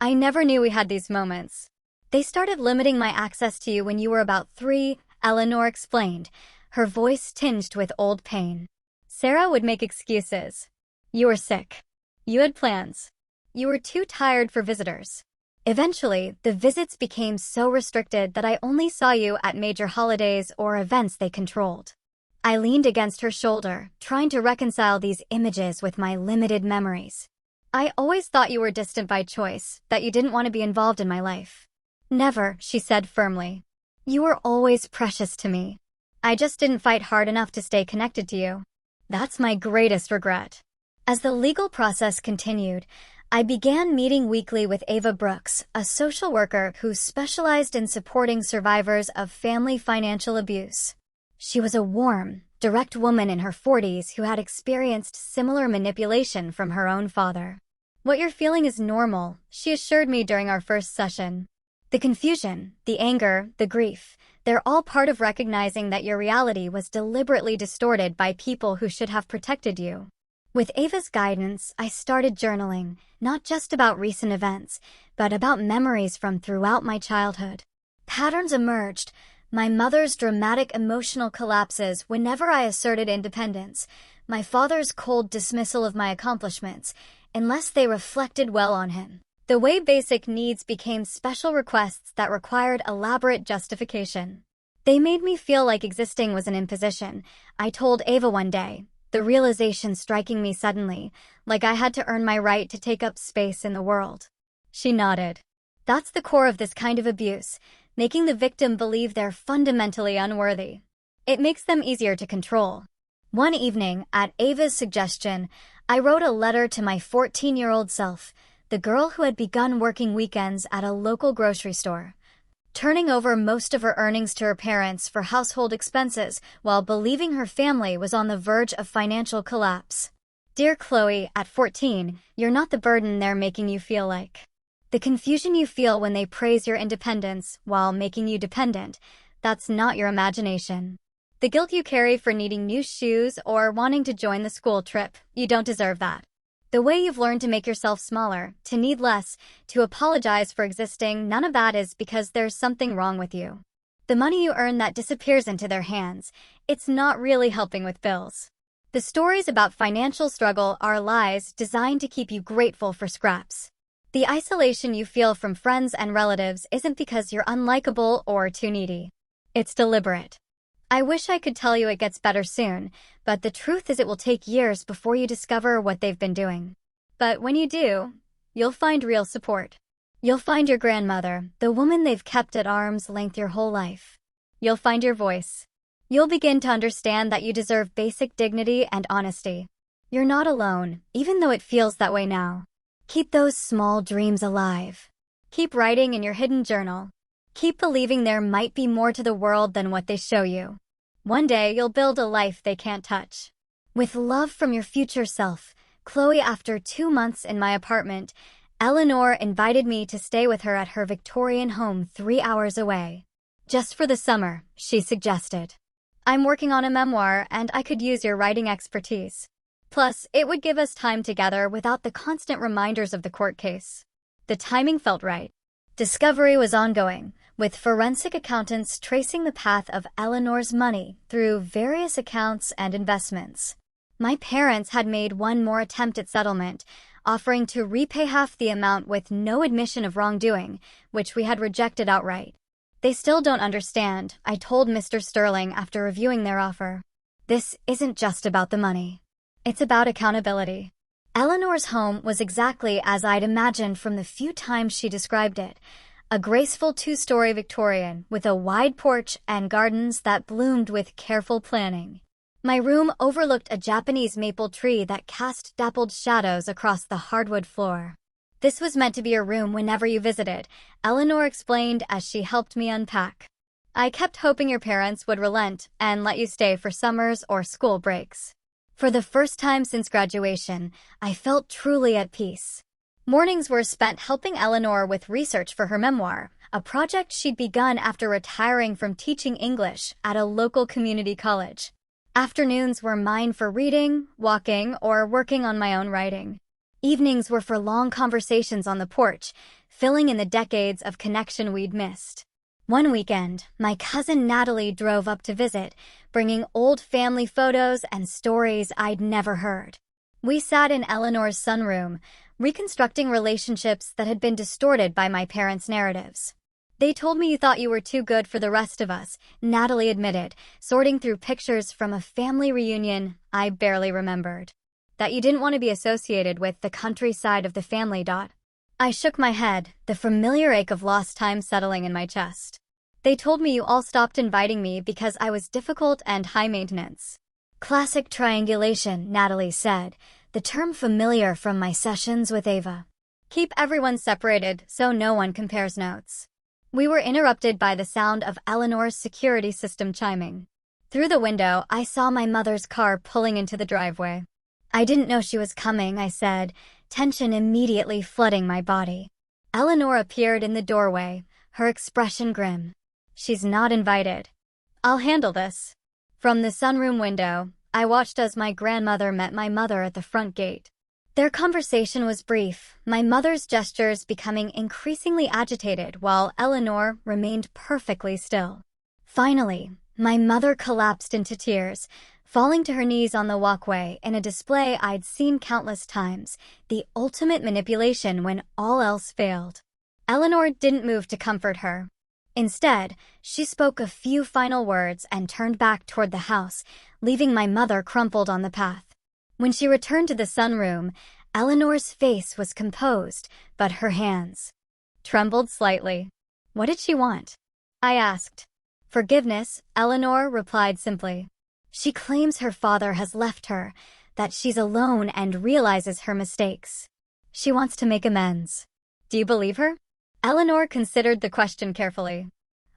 "I never knew we had these moments." "They started limiting my access to you when you were about 3, Eleanor explained, her voice tinged with old pain. "Sarah would make excuses. You were sick. You had plans. You were too tired for visitors. Eventually, the visits became so restricted that I only saw you at major holidays or events they controlled." I leaned against her shoulder, trying to reconcile these images with my limited memories. "I always thought you were distant by choice, that you didn't want to be involved in my life." "Never," she said firmly. "You were always precious to me. I just didn't fight hard enough to stay connected to you. That's my greatest regret." As the legal process continued, I began meeting weekly with Ava Brooks, a social worker who specialized in supporting survivors of family financial abuse. She was a warm, direct woman in her 40s who had experienced similar manipulation from her own father. "What you're feeling is normal," she assured me during our first session. "The confusion, the anger, the grief, they're all part of recognizing that your reality was deliberately distorted by people who should have protected you." With Ava's guidance, I started journaling, not just about recent events, but about memories from throughout my childhood. Patterns emerged. My mother's dramatic emotional collapses whenever I asserted independence, my father's cold dismissal of my accomplishments, unless they reflected well on him. The way basic needs became special requests that required elaborate justification. They made me feel like existing was an imposition, I told Ava one day, the realization striking me suddenly, like I had to earn my right to take up space in the world. She nodded. "That's the core of this kind of abuse, making the victim believe they're fundamentally unworthy. It makes them easier to control." One evening, at Ava's suggestion, I wrote a letter to my 14-year-old self, the girl who had begun working weekends at a local grocery store, turning over most of her earnings to her parents for household expenses while believing her family was on the verge of financial collapse. "Dear Chloe, at 14, you're not the burden they're making you feel like. The confusion you feel when they praise your independence while making you dependent, that's not your imagination. The guilt you carry for needing new shoes or wanting to join the school trip, you don't deserve that. The way you've learned to make yourself smaller, to need less, to apologize for existing, none of that is because there's something wrong with you. The money you earn that disappears into their hands, it's not really helping with bills. The stories about financial struggle are lies designed to keep you grateful for scraps. The isolation you feel from friends and relatives isn't because you're unlikable or too needy. It's deliberate. I wish I could tell you it gets better soon, but the truth is it will take years before you discover what they've been doing. But when you do, you'll find real support. You'll find your grandmother, the woman they've kept at arm's length your whole life. You'll find your voice. You'll begin to understand that you deserve basic dignity and honesty. You're not alone, even though it feels that way now. Keep those small dreams alive. Keep writing in your hidden journal. Keep believing there might be more to the world than what they show you. One day you'll build a life they can't touch. With love from your future self, Chloe. After 2 months in my apartment, Eleanor invited me to stay with her at her Victorian home 3 hours away. "Just for the summer," she suggested. "I'm working on a memoir and I could use your writing expertise. Plus, it would give us time together without the constant reminders of the court case." The timing felt right. Discovery was ongoing, with forensic accountants tracing the path of Eleanor's money through various accounts and investments. My parents had made one more attempt at settlement, offering to repay half the amount with no admission of wrongdoing, which we had rejected outright. "They still don't understand," I told Mr. Sterling after reviewing their offer. This isn't just about the money. It's about accountability. Eleanor's home was exactly as I'd imagined from the few times she described it. A graceful two-story Victorian with a wide porch and gardens that bloomed with careful planning. My room overlooked a Japanese maple tree that cast dappled shadows across the hardwood floor. This was meant to be a room whenever you visited, Eleanor explained as she helped me unpack. I kept hoping your parents would relent and let you stay for summers or school breaks. For the first time since graduation, I felt truly at peace. Mornings were spent helping Eleanor with research for her memoir, a project she'd begun after retiring from teaching English at a local community college. Afternoons were mine for reading, walking, or working on my own writing. Evenings were for long conversations on the porch, filling in the decades of connection we'd missed. One weekend, my cousin Natalie drove up to visit, bringing old family photos and stories I'd never heard. We sat in Eleanor's sunroom, reconstructing relationships that had been distorted by my parents' narratives. They told me you thought you were too good for the rest of us, Natalie admitted, sorting through pictures from a family reunion I barely remembered. That you didn't want to be associated with the countryside of the family. I shook my head, the familiar ache of lost time settling in my chest. They told me you all stopped inviting me because I was difficult and high maintenance. Classic triangulation, Natalie said, the term familiar from my sessions with Ava. Keep everyone separated so no one compares notes. We were interrupted by the sound of Eleanor's security system chiming. Through the window, I saw my mother's car pulling into the driveway. I didn't know she was coming, I said, tension immediately flooding my body. Eleanor appeared in the doorway, her expression grim. She's not invited. I'll handle this. From the sunroom window, I watched as my grandmother met my mother at the front gate. Their conversation was brief, my mother's gestures becoming increasingly agitated while Eleanor remained perfectly still. Finally, my mother collapsed into tears, falling to her knees on the walkway in a display I'd seen countless times, the ultimate manipulation when all else failed. Eleanor didn't move to comfort her. Instead, she spoke a few final words and turned back toward the house, leaving my mother crumpled on the path. When she returned to the sunroom, Eleanor's face was composed, but her hands trembled slightly. What did she want? I asked. Forgiveness, Eleanor replied simply. She claims her father has left her, that she's alone and realizes her mistakes. She wants to make amends. Do you believe her? Eleanor considered the question carefully.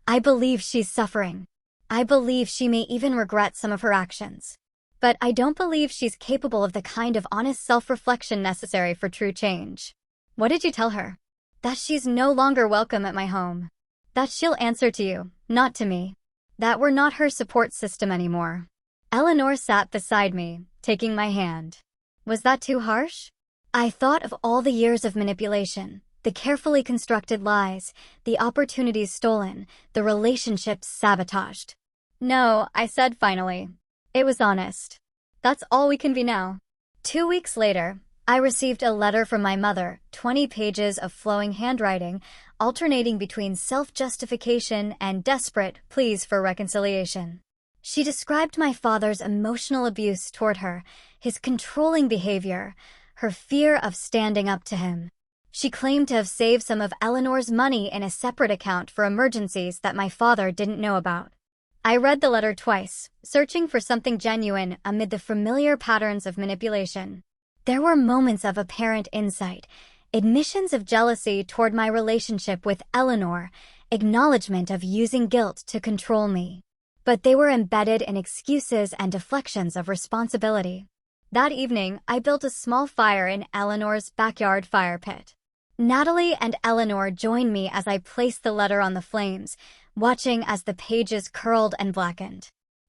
I believe she's suffering. I believe she may even regret some of her actions. But I don't believe she's capable of the kind of honest self-reflection necessary for true change. What did you tell her? That she's no longer welcome at my home. That she'll answer to you, not to me. That we're not her support system anymore. Eleanor sat beside me, taking my hand. Was that too harsh? I thought of all the years of manipulation, the carefully constructed lies, the opportunities stolen, the relationships sabotaged. No, I said finally. It was honest. That's all we can be now. 2 weeks later, I received a letter from my mother, 20 pages of flowing handwriting, alternating between self-justification and desperate pleas for reconciliation. She described my father's emotional abuse toward her, his controlling behavior, her fear of standing up to him. She claimed to have saved some of Eleanor's money in a separate account for emergencies that my father didn't know about. I read the letter twice, searching for something genuine amid the familiar patterns of manipulation. There were moments of apparent insight, admissions of jealousy toward my relationship with Eleanor, acknowledgement of using guilt to control me. But they were embedded in excuses and deflections of responsibility. That evening, I built a small fire in Eleanor's backyard fire pit. Natalie and Eleanor joined me as I placed the letter on the flames, watching as the pages curled and blackened.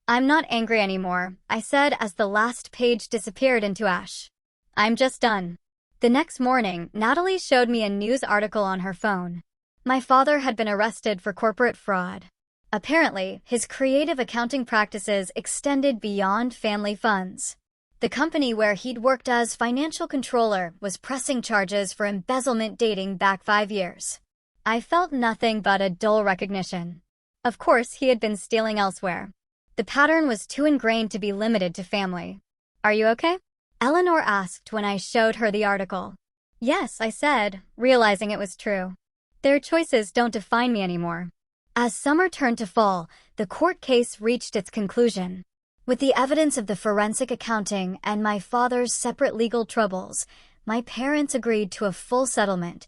I'm not angry anymore, I said as the last page disappeared into ash. I'm just done. The next morning, Natalie showed me a news article on her phone. My father had been arrested for corporate fraud. Apparently, his creative accounting practices extended beyond family funds. The company where he'd worked as financial controller was pressing charges for embezzlement dating back 5 years. I felt nothing but a dull recognition. Of course, he had been stealing elsewhere. The pattern was too ingrained to be limited to family. Are you okay? Eleanor asked when I showed her the article. Yes, I said, realizing it was true. Their choices don't define me anymore. As summer turned to fall, the court case reached its conclusion. With the evidence of the forensic accounting and my father's separate legal troubles, my parents agreed to a full settlement,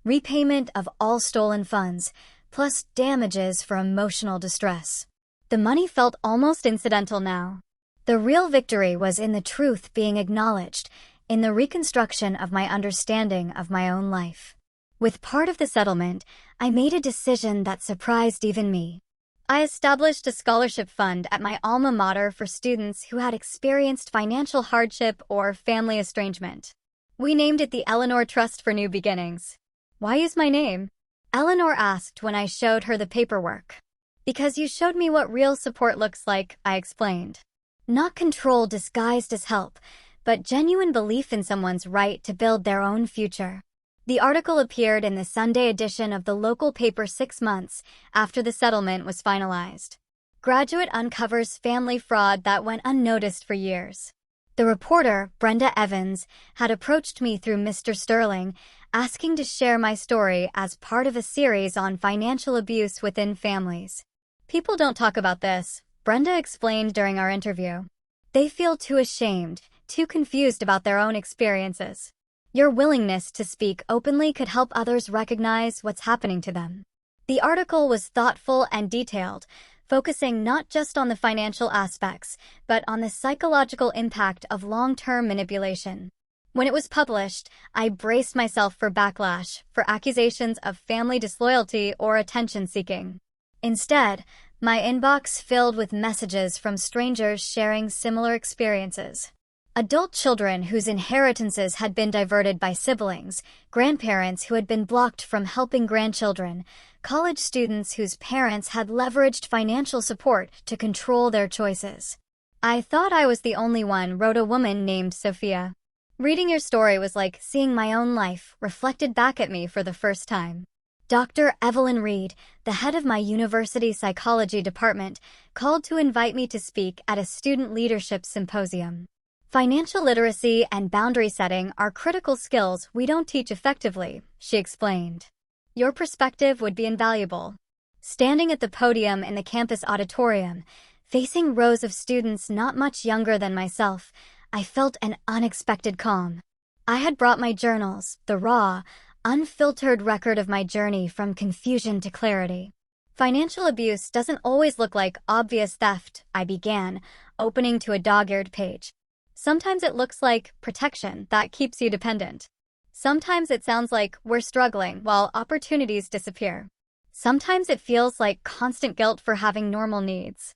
repayment of all stolen funds, plus damages for emotional distress. The money felt almost incidental now. The real victory was in the truth being acknowledged, in the reconstruction of my understanding of my own life. With part of the settlement, I made a decision that surprised even me. I established a scholarship fund at my alma mater for students who had experienced financial hardship or family estrangement. We named it the Eleanor Trust for New Beginnings. Why use my name? Eleanor asked when I showed her the paperwork. Because you showed me what real support looks like, I explained. Not control disguised as help, but genuine belief in someone's right to build their own future. The article appeared in the Sunday edition of the local paper 6 months after the settlement was finalized. Graduate uncovers family fraud that went unnoticed for years. The reporter, Brenda Evans, had approached me through Mr. Sterling, asking to share my story as part of a series on financial abuse within families. People don't talk about this, Brenda explained during our interview. They feel too ashamed, too confused about their own experiences. Your willingness to speak openly could help others recognize what's happening to them. The article was thoughtful and detailed, focusing not just on the financial aspects, but on the psychological impact of long-term manipulation. When it was published, I braced myself for backlash, for accusations of family disloyalty or attention-seeking. Instead, my inbox filled with messages from strangers sharing similar experiences. Adult children whose inheritances had been diverted by siblings, grandparents who had been blocked from helping grandchildren, college students whose parents had leveraged financial support to control their choices. I thought I was the only one, wrote a woman named Sophia. Reading your story was like seeing my own life reflected back at me for the first time. Dr. Evelyn Reed, the head of my university psychology department, called to invite me to speak at a student leadership symposium. Financial literacy and boundary setting are critical skills we don't teach effectively, she explained. Your perspective would be invaluable. Standing at the podium in the campus auditorium, facing rows of students not much younger than myself, I felt an unexpected calm. I had brought my journals, the raw, unfiltered record of my journey from confusion to clarity. Financial abuse doesn't always look like obvious theft, I began, opening to a dog-eared page. Sometimes it looks like protection that keeps you dependent. Sometimes it sounds like we're struggling while opportunities disappear. Sometimes it feels like constant guilt for having normal needs.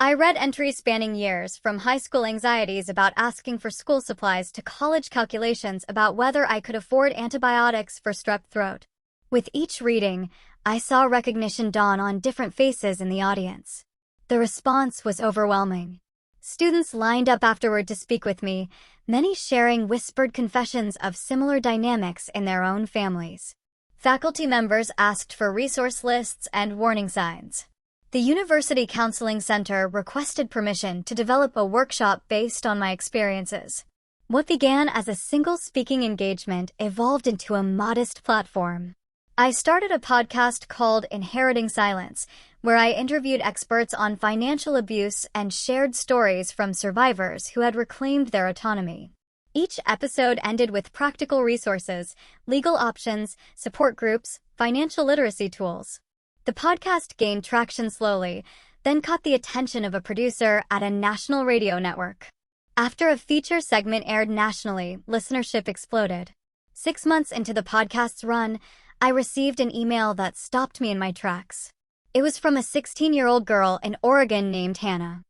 I read entries spanning years, from high school anxieties about asking for school supplies to college calculations about whether I could afford antibiotics for strep throat. With each reading, I saw recognition dawn on different faces in the audience. The response was overwhelming. Students lined up afterward to speak with me, many sharing whispered confessions of similar dynamics in their own families. Faculty members asked for resource lists and warning signs. The University Counseling Center requested permission to develop a workshop based on my experiences. What began as a single speaking engagement evolved into a modest platform. I started a podcast called Inheriting Silence, where I interviewed experts on financial abuse and shared stories from survivors who had reclaimed their autonomy. Each episode ended with practical resources, legal options, support groups, financial literacy tools. The podcast gained traction slowly, then caught the attention of a producer at a national radio network. After a feature segment aired nationally, listenership exploded. 6 months into the podcast's run, I received an email that stopped me in my tracks. It was from a 16-year-old girl in Oregon named Hannah.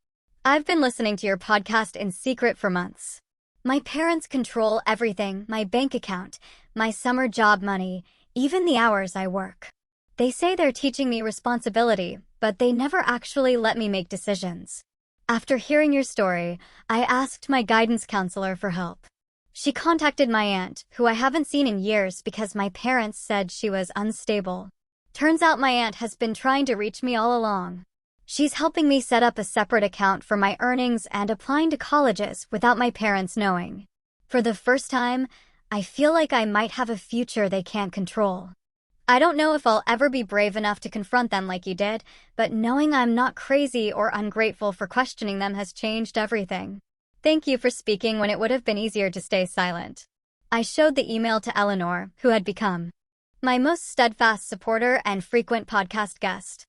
I've been listening to your podcast in secret for months. My parents control everything, my bank account, my summer job money, even the hours I work. They say they're teaching me responsibility, but they never actually let me make decisions. After hearing your story, I asked my guidance counselor for help. She contacted my aunt, who I haven't seen in years because my parents said she was unstable. Turns out my aunt has been trying to reach me all along. She's helping me set up a separate account for my earnings and applying to colleges without my parents knowing. For the first time, I feel like I might have a future they can't control. I don't know if I'll ever be brave enough to confront them like you did, but knowing I'm not crazy or ungrateful for questioning them has changed everything. Thank you for speaking when it would have been easier to stay silent. I showed the email to Eleanor, who had become my most steadfast supporter and frequent podcast guest.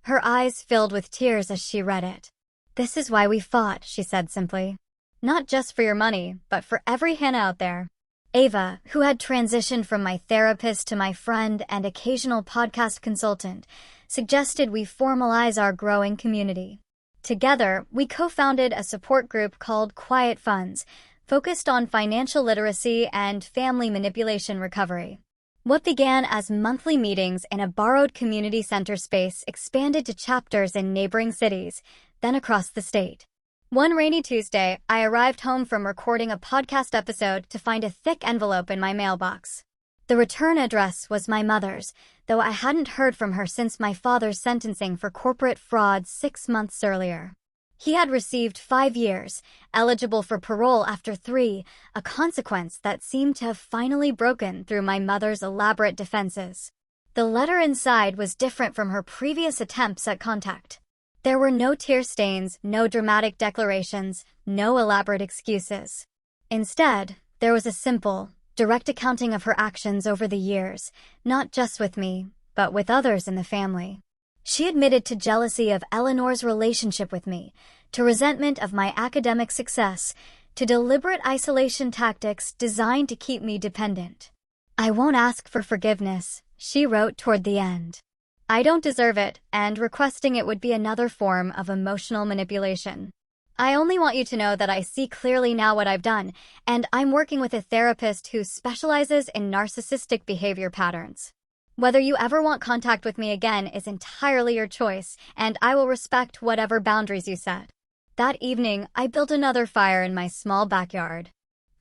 Her eyes filled with tears as she read it. "This is why we fought," she said simply. "Not just for your money, but for every Hannah out there." Ava, who had transitioned from my therapist to my friend and occasional podcast consultant, suggested we formalize our growing community. Together, we co-founded a support group called Quiet Funds, focused on financial literacy and family manipulation recovery. What began as monthly meetings in a borrowed community center space expanded to chapters in neighboring cities, then across the state. One rainy Tuesday, I arrived home from recording a podcast episode to find a thick envelope in my mailbox. The return address was my mother's, though I hadn't heard from her since my father's sentencing for corporate fraud 6 months earlier. He had received 5 years, eligible for parole after 3, a consequence that seemed to have finally broken through my mother's elaborate defenses. The letter inside was different from her previous attempts at contact. There were no tear stains, no dramatic declarations, no elaborate excuses. Instead, there was a simple, direct accounting of her actions over the years, not just with me, but with others in the family. She admitted to jealousy of Eleanor's relationship with me, to resentment of my academic success, to deliberate isolation tactics designed to keep me dependent. "I won't ask for forgiveness," she wrote toward the end. "I don't deserve it, and requesting it would be another form of emotional manipulation. I only want you to know that I see clearly now what I've done, and I'm working with a therapist who specializes in narcissistic behavior patterns. Whether you ever want contact with me again is entirely your choice, and I will respect whatever boundaries you set." That evening, I built another fire in my small backyard.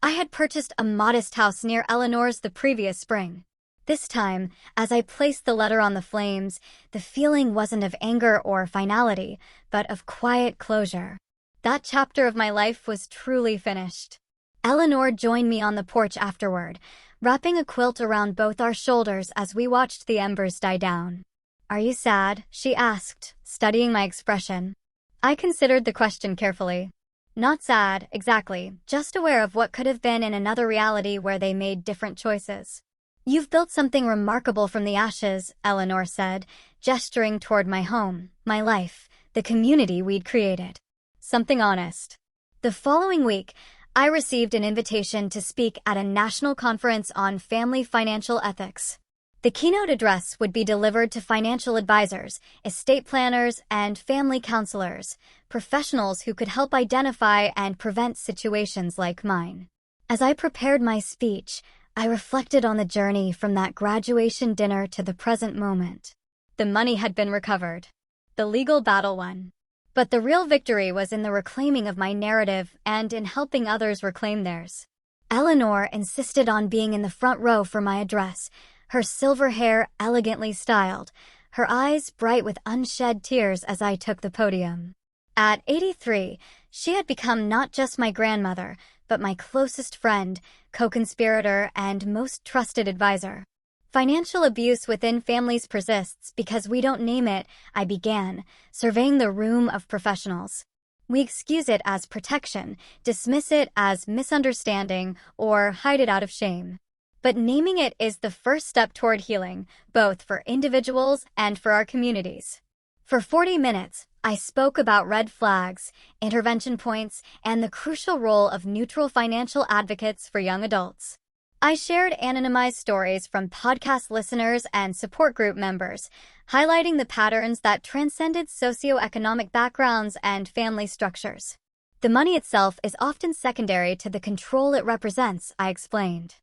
I had purchased a modest house near Eleanor's the previous spring. This time, as I placed the letter on the flames, the feeling wasn't of anger or finality, but of quiet closure. That chapter of my life was truly finished. Eleanor joined me on the porch afterward, wrapping a quilt around both our shoulders as we watched the embers die down. "Are you sad?" she asked, studying my expression. I considered the question carefully. "Not sad, exactly, just aware of what could have been in another reality where they made different choices." "You've built something remarkable from the ashes," Eleanor said, gesturing toward my home, my life, the community we'd created. Something honest. The following week, I received an invitation to speak at a national conference on family financial ethics. The keynote address would be delivered to financial advisors, estate planners, and family counselors, professionals who could help identify and prevent situations like mine. As I prepared my speech, I reflected on the journey from that graduation dinner to the present moment. The money had been recovered. The legal battle won. But the real victory was in the reclaiming of my narrative and in helping others reclaim theirs. Eleanor insisted on being in the front row for my address, her silver hair elegantly styled, her eyes bright with unshed tears as I took the podium. At 83, she had become not just my grandmother, but my closest friend, co-conspirator, and most trusted advisor. "Financial abuse within families persists because we don't name it," I began, surveying the room of professionals. "We excuse it as protection, dismiss it as misunderstanding, or hide it out of shame. But naming it is the first step toward healing, both for individuals and for our communities." For 40 minutes, I spoke about red flags, intervention points, and the crucial role of neutral financial advocates for young adults. I shared anonymized stories from podcast listeners and support group members, highlighting the patterns that transcended socioeconomic backgrounds and family structures. "The money itself is often secondary to the control it represents," I explained.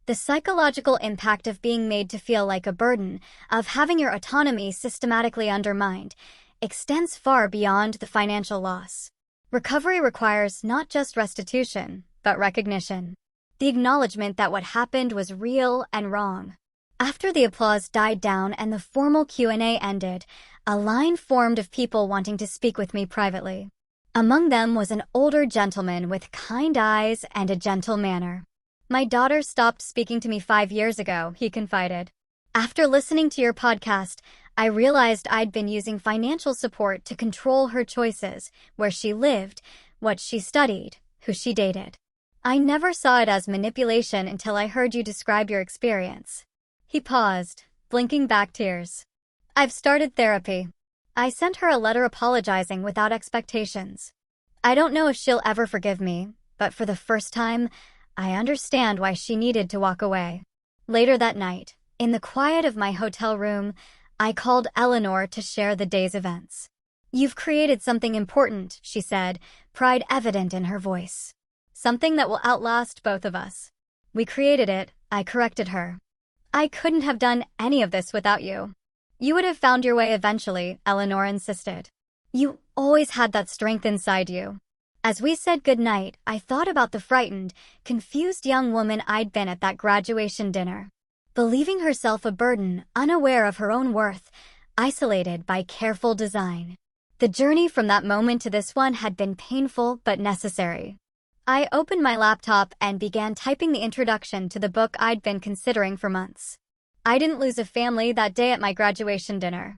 "The psychological impact of being made to feel like a burden, of having your autonomy systematically undermined, extends far beyond the financial loss. Recovery requires not just restitution, but recognition. The acknowledgement that what happened was real and wrong. After the applause died down and the formal Q&A ended, a line formed of people wanting to speak with me privately. Among them was an older gentleman with kind eyes and a gentle manner. "My daughter stopped speaking to me 5 years ago," he confided. "After listening to your podcast, I realized I'd been using financial support to control her choices, where she lived, what she studied, who she dated. I never saw it as manipulation until I heard you describe your experience." He paused, blinking back tears. "I've started therapy. I sent her a letter apologizing without expectations. I don't know if she'll ever forgive me, but for the first time, I understand why she needed to walk away." Later that night, in the quiet of my hotel room, I called Eleanor to share the day's events. "You've created something important," she said, pride evident in her voice. "Something that will outlast both of us." "We created it," I corrected her. "I couldn't have done any of this without you." "You would have found your way eventually," Eleanor insisted. "You always had that strength inside you." As we said goodnight, I thought about the frightened, confused young woman I'd been at that graduation dinner. Believing herself a burden, unaware of her own worth, isolated by careful design. The journey from that moment to this one had been painful but necessary. I opened my laptop and began typing the introduction to the book I'd been considering for months. I didn't lose a family that day at my graduation dinner.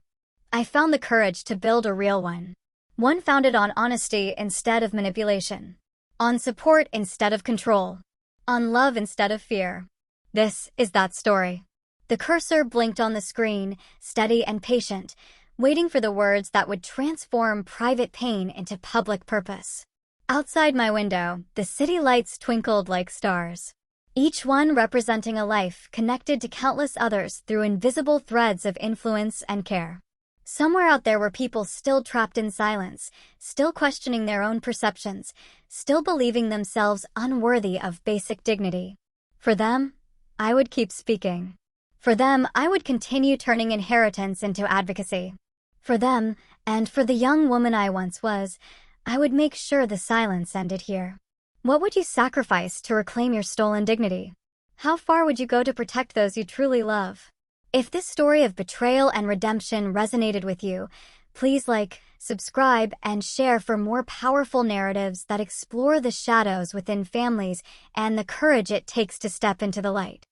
I found the courage to build a real one. One founded on honesty instead of manipulation. On support instead of control. On love instead of fear. This is that story. The cursor blinked on the screen, steady and patient, waiting for the words that would transform private pain into public purpose. Outside my window, the city lights twinkled like stars, each one representing a life connected to countless others through invisible threads of influence and care. Somewhere out there were people still trapped in silence, still questioning their own perceptions, still believing themselves unworthy of basic dignity. For them, I would keep speaking. For them, I would continue turning inheritance into advocacy. For them, and for the young woman I once was, I would make sure the silence ended here. What would you sacrifice to reclaim your stolen dignity? How far would you go to protect those you truly love? If this story of betrayal and redemption resonated with you, please like, subscribe, and share for more powerful narratives that explore the shadows within families and the courage it takes to step into the light.